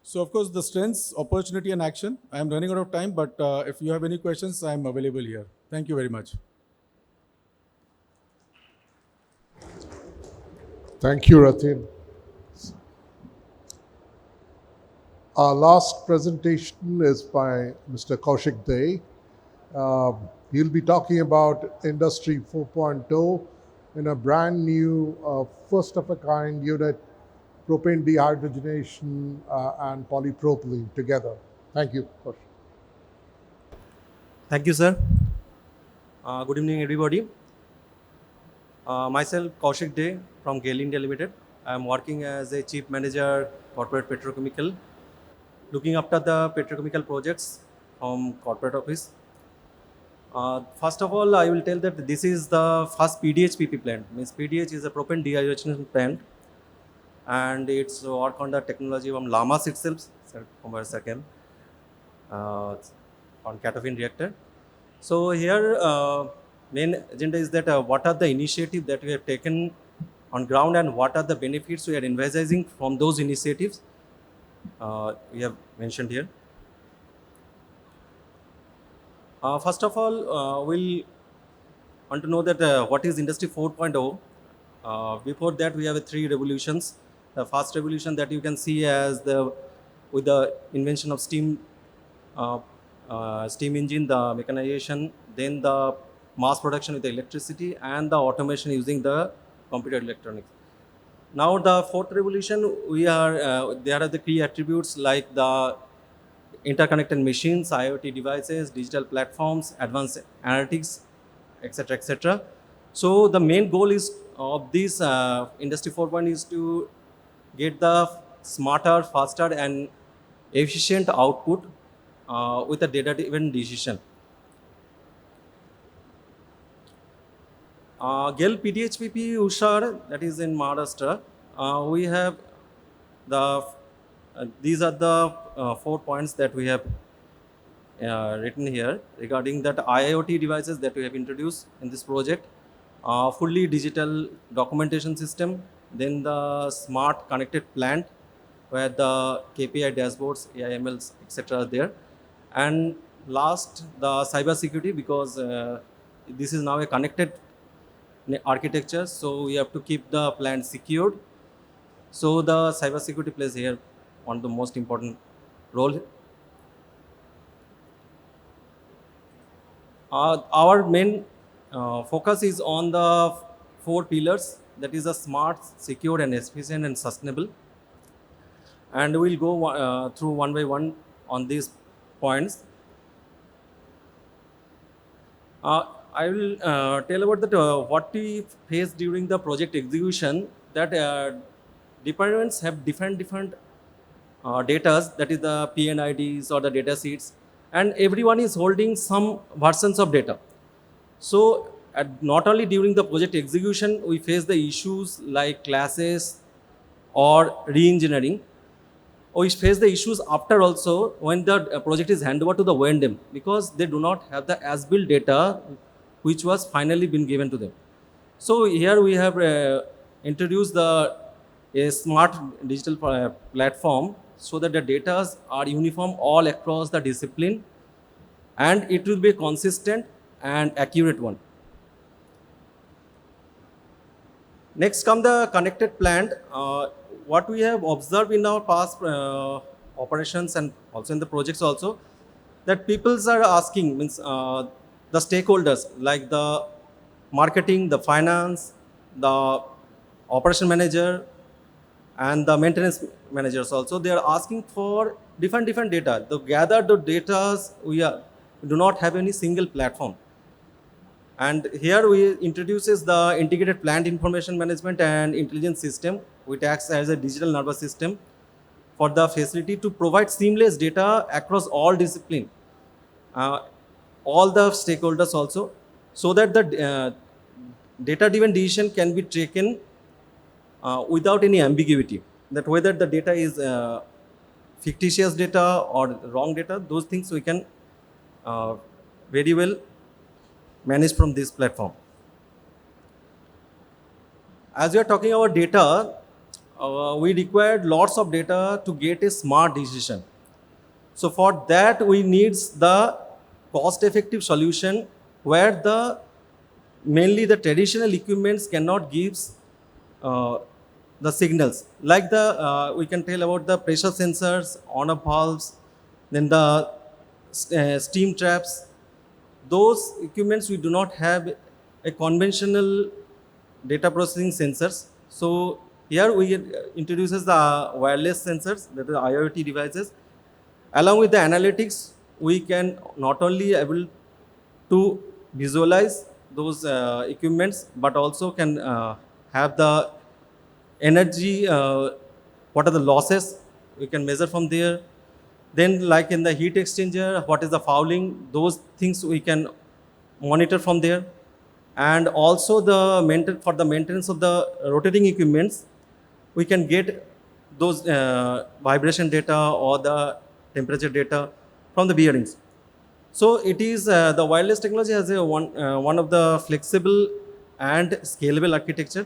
So of course the strengths, opportunity, and action. I am running out of time, but if you have any questions, I am available here. Thank you very much. Thank you, Rathin. Our last presentation is by Mr. Kaushik Dey. He'll be talking about Industry 4.0 in a brand new, first-of-a-kind unit, propane dehydrogenation and polypropylene together. Thank you, Kaushik. Thank you, sir. Good evening, everybody. Myself, Kaushik Day from GAIL India Limited. I am working as a Chief Manager, Corporate Petrochemical, looking after the petrochemical projects from corporate office. First of all, I will tell that this is the first PDH-PP plant. Means PDH is a propane dehydrogenation plant, and it's work on the technology from Lummus itself, uh, on CATOFIN reactor. So here, main agenda is that what are the initiatives that we have taken on ground and what are the benefits we are envisaging from those initiatives we have mentioned here. First of all, we'll want to know that what is Industry 4.0. Before that, we have three revolutions. The first revolution that you can see as with the invention of steam engine, the mechanization, then the mass production with the electricity, and the automation using the computer electronics. Now the fourth revolution, there are the key attributes like the interconnected machines, IoT devices, digital platforms, advanced analytics, etc., etc. So the main goal is of this Industry 4.0 is to get the smarter, faster, and efficient output with a data-driven decision. GAIL PDHPP Ushar, that is in Maharashtra, we have these are the 4 points that we have written here regarding that IoT devices that we have introduced in this project, fully digital documentation system, then the smart connected plant where the KPI dashboards, AIMLs, etc. are there, and last the cyber security, because this is now a connected architecture, so we have to keep the plant secured. So the cyber security plays here one of the most important role. Our main focus is on the 4 pillars, that is a smart, secure, and efficient and sustainable. And we'll go through one by one on these points. I will tell about what we faced during the project execution, that departments have different datas, that is the PNIDs or the data sheets, and everyone is holding some versions of data. So not only during the project execution, we face the issues like clashes or re-engineering. We face the issues after also when the project is handed over to the O&M, because they do not have the as-built data which was finally been given to them. So here we have introduced a smart digital platform so that the data are uniform all across the discipline, and it will be a consistent and accurate one. Next come the connected plant. What we have observed in our past operations and also in the projects also, that people are asking, means the stakeholders like the marketing, the finance, the operation manager, and the maintenance managers also, they are asking for different data. To gather the data, we do not have any single platform. And here we introduces the integrated plant information management and intelligence system, which acts as a digital nervous system for the facility to provide seamless data across all discipline, all the stakeholders also, so that the data-driven decision can be taken without any ambiguity, that whether the data is fictitious data or wrong data, those things we can very well manage from this platform. As we are talking about data, we required lots of data to get a smart decision. So for that, we need the cost-effective solution where mainly the traditional equipments cannot give the signals. Like we can tell about the pressure sensors, on-off valves, then the steam traps. Those equipments we do not have a conventional data processing sensors. So here we introduces the wireless sensors, that are IoT devices. Along with the analytics, we can not only able to visualize those equipments, but also can have the energy, what are the losses we can measure from there. Then like in the heat exchanger, what is the fouling, those things we can monitor from there. And also for the maintenance of the rotating equipments, we can get those vibration data or the temperature data from the bearings. So it is the wireless technology has one of the flexible and scalable architecture.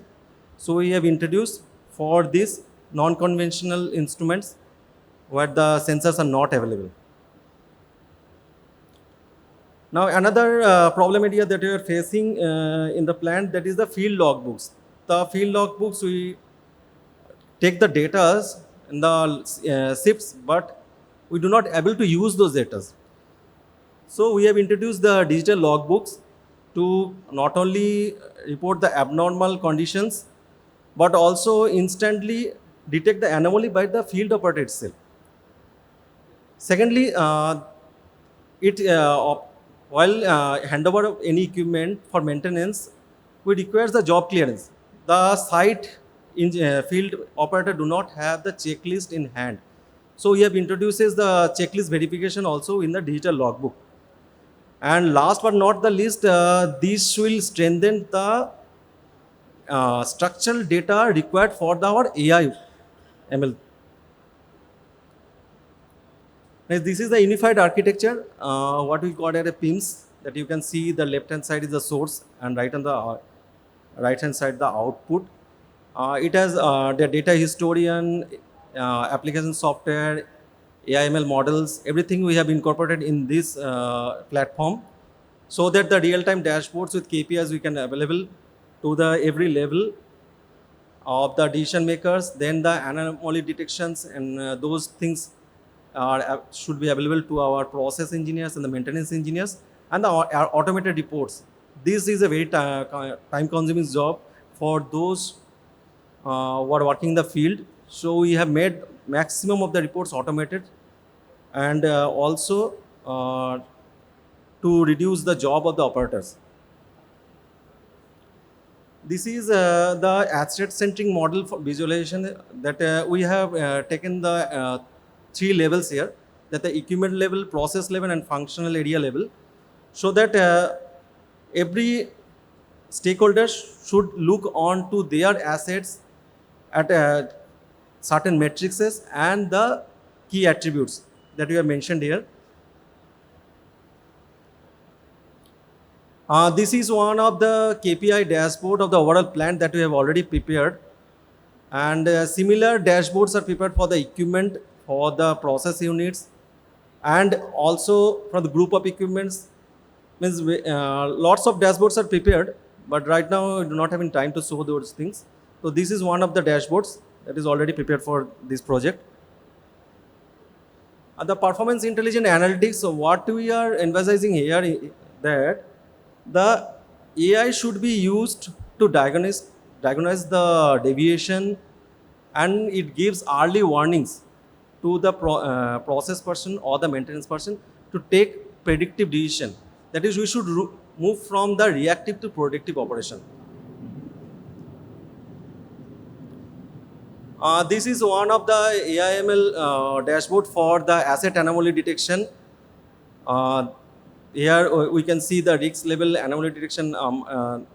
So we have introduced for these non-conventional instruments where the sensors are not available. Now another problem area that we are facing in the plant, that is the field logbooks. The field logbooks, we take the data in the SIPs, but we do not able to use those data. So we have introduced the digital logbooks to not only report the abnormal conditions, but also instantly detect the anomaly by the field operator itself. Secondly, while handover of any equipment for maintenance, we requires the job clearance. The field operator do not have the checklist in hand. So we have introduces the checklist verification also in the digital logbook. And last but not the least, this will strengthen the structural data required for our AI ML. Now, this is the unified architecture, what we call as a PIMS, that you can see the left hand side is the source and right on the right hand side the output. It has the data historian, application software, AIML models, everything we have incorporated in this platform, so that the real-time dashboards with KPIs we can available to the every level of the decision makers. Then the anomaly detections and those things should be available to our process engineers and the maintenance engineers, and the our automated reports. This is a very time-consuming job for those who are working in the field. So we have made maximum of the reports automated, and also to reduce the job of the operators. This is the asset-centric model for visualization that we have taken the 3 levels here, that the equipment level, process level, and functional area level, so that every stakeholder should look on to their assets at certain matrices and the key attributes that we have mentioned here. This is one of the KPI dashboard of the overall plant that we have already prepared, and similar dashboards are prepared for the equipment, for the process units, and also for the group of equipments. Means lots of dashboards are prepared, but right now we do not have any time to show those things. So this is one of the dashboards that is already prepared for this project. The performance intelligent analytics, so what we are emphasizing here is that the AI should be used to diagnose the deviation, and it gives early warnings to the process person or the maintenance person to take predictive decision. That is, we should move from the reactive to predictive operation. This is one of the AIML dashboard for the asset anomaly detection. Here we can see the risk level, anomaly detection,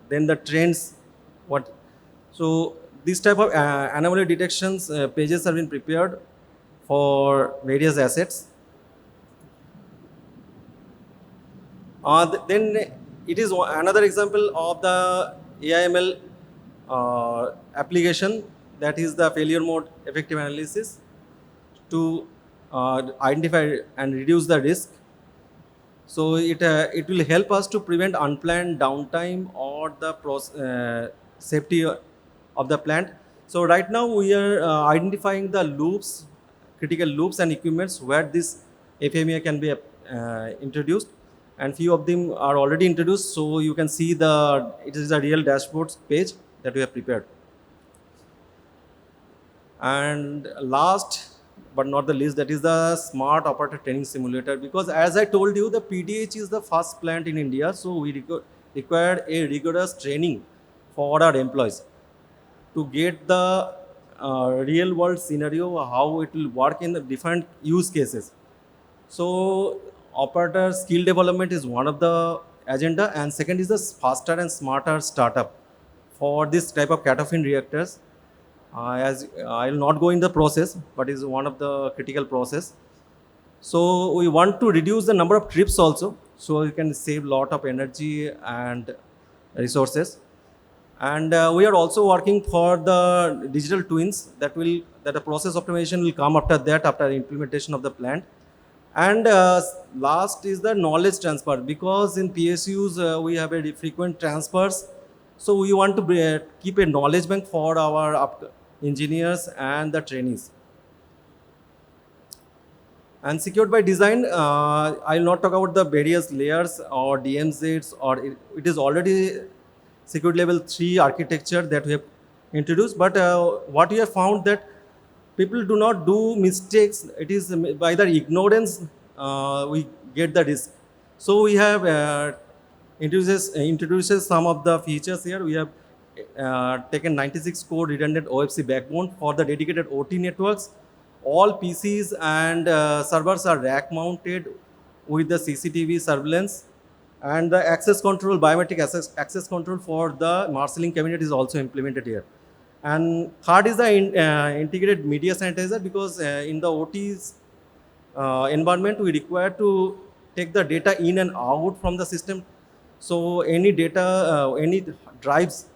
then the trends. So this type of anomaly detections pages have been prepared for various assets. Then it is another example of the AIML application, that is the failure mode effective analysis to identify and reduce the risk. So it will help us to prevent unplanned downtime or the safety of the plant. So right now we are identifying the loops, critical loops and equipments where this FMEA can be introduced, and few of them are already introduced. So you can see it is a real dashboards page that we have prepared. And last but not the least, that is the Smart Operator Training Simulator. Because as I told you, the PDH is the first plant in India, so we required a rigorous training for our employees to get the real world scenario, how it will work in the different use cases. So operator skill development is one of the agenda, and second is the faster and smarter startup for this type of CATOFIN reactors. As I will not go in the process, but is one of the critical process. So we want to reduce the number of trips also, so you can save lot of energy and resources. And we are also working for the digital twins that the process optimization will come after that, after implementation of the plant. And last is the knowledge transfer, because in PSUs we have a frequent transfers. So we want to keep a knowledge bank for our engineers and the trainees. And secured by design, I will not talk about the various layers or DMZs, or it is already secured level 3 architecture that we have introduced. But what we have found that people do not do mistakes. It is by their ignorance we get the risk. So we have introduces some of the features here. We have taken 96 core redundant OFC backbone for the dedicated OT networks. All PCs and servers are rack mounted with the CCTV surveillance, and the access control, biometric access control for the marshalling cabinet is also implemented here. And third is the integrated media sanitizer, because in the OT's environment we require to take the data in and out from the system. So any data, any drives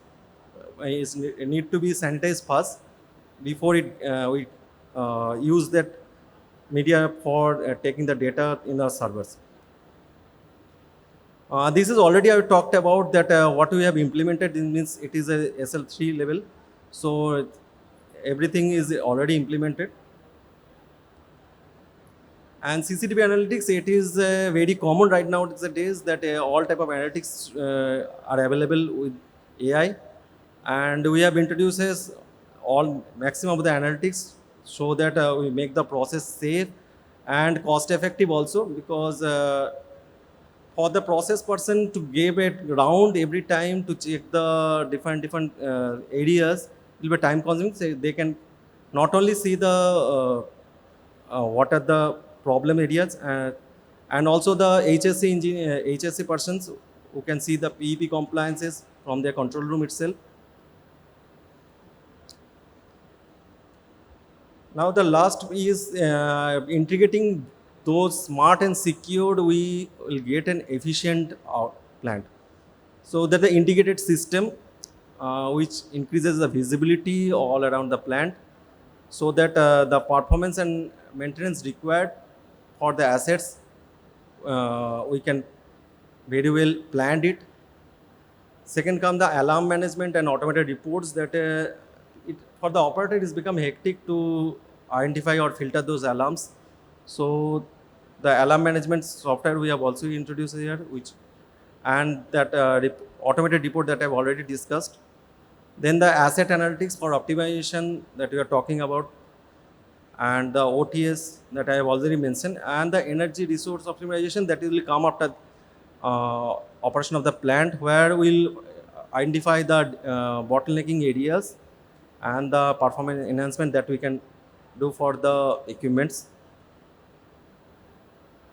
need to be sanitized first before we use that media for taking the data in our servers. This is already I talked about that what we have implemented means it is a SL3 level. So everything is already implemented. And CCTV analytics, it is very common right now nowadays that all type of analytics are available with AI. And we have introduced all maximum of the analytics so that we make the process safe and cost effective also, because for the process person to give it round every time to check the different areas, it will be time consuming. So they can not only see the what are the problem areas, and also the HSC persons who can see the PEP compliances from their control room itself. Now the last is integrating those smart and secured, we will get an efficient plant. So that the integrated system which increases the visibility all around the plant, so that the performance and maintenance required for the assets, we can very well plan it. Second come the alarm management and automated reports, that for the operator it has become hectic to identify or filter those alarms. So the alarm management software we have also introduced here, and that automated report that I've already discussed. Then the asset analytics for optimization that we are talking about, and the OTS that I have already mentioned, and the energy resource optimization that will come after operation of the plant, where we'll identify the bottlenecking areas and the performance enhancement that we can do for the equipments.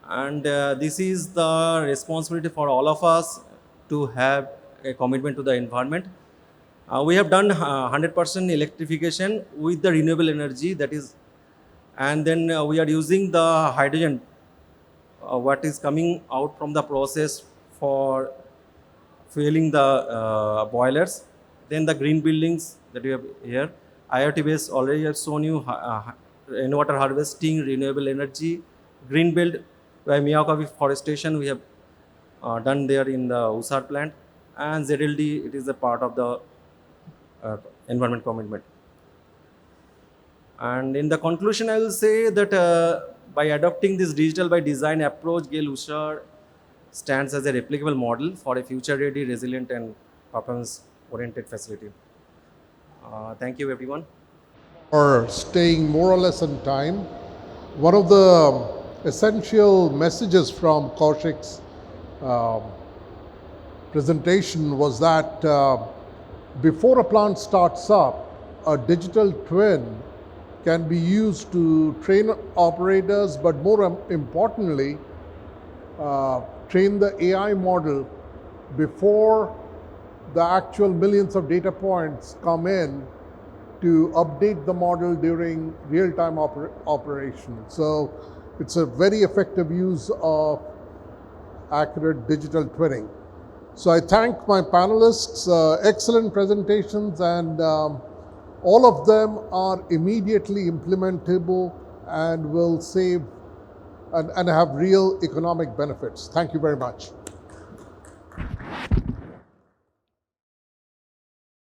And this is the responsibility for all of us to have a commitment to the environment. We have done 100% electrification with the renewable energy, that is, and then we are using the hydrogen, what is coming out from the process for fueling the boilers. Then the green buildings that we have here, IoT based, already have shown you rainwater harvesting, renewable energy, green build, by Miyawaki forestation we have done there in the Usar plant, and ZLD, it is a part of the environment commitment. And in the conclusion, I will say that by adopting this digital by design approach, GAIL Usar stands as a replicable model for a future-ready, resilient, and performance-oriented facility. Thank you, everyone. For staying more or less on time, One of the essential messages from Kaushik's presentation was that before a plant starts up, a digital twin can be used to train operators, but more importantly, train the AI model before the actual millions of data points come in to update the model during real-time operation. So it's a very effective use of accurate digital twinning. So I thank my panelists, excellent presentations, and all of them are immediately implementable and will save and have real economic benefits. Thank you very much.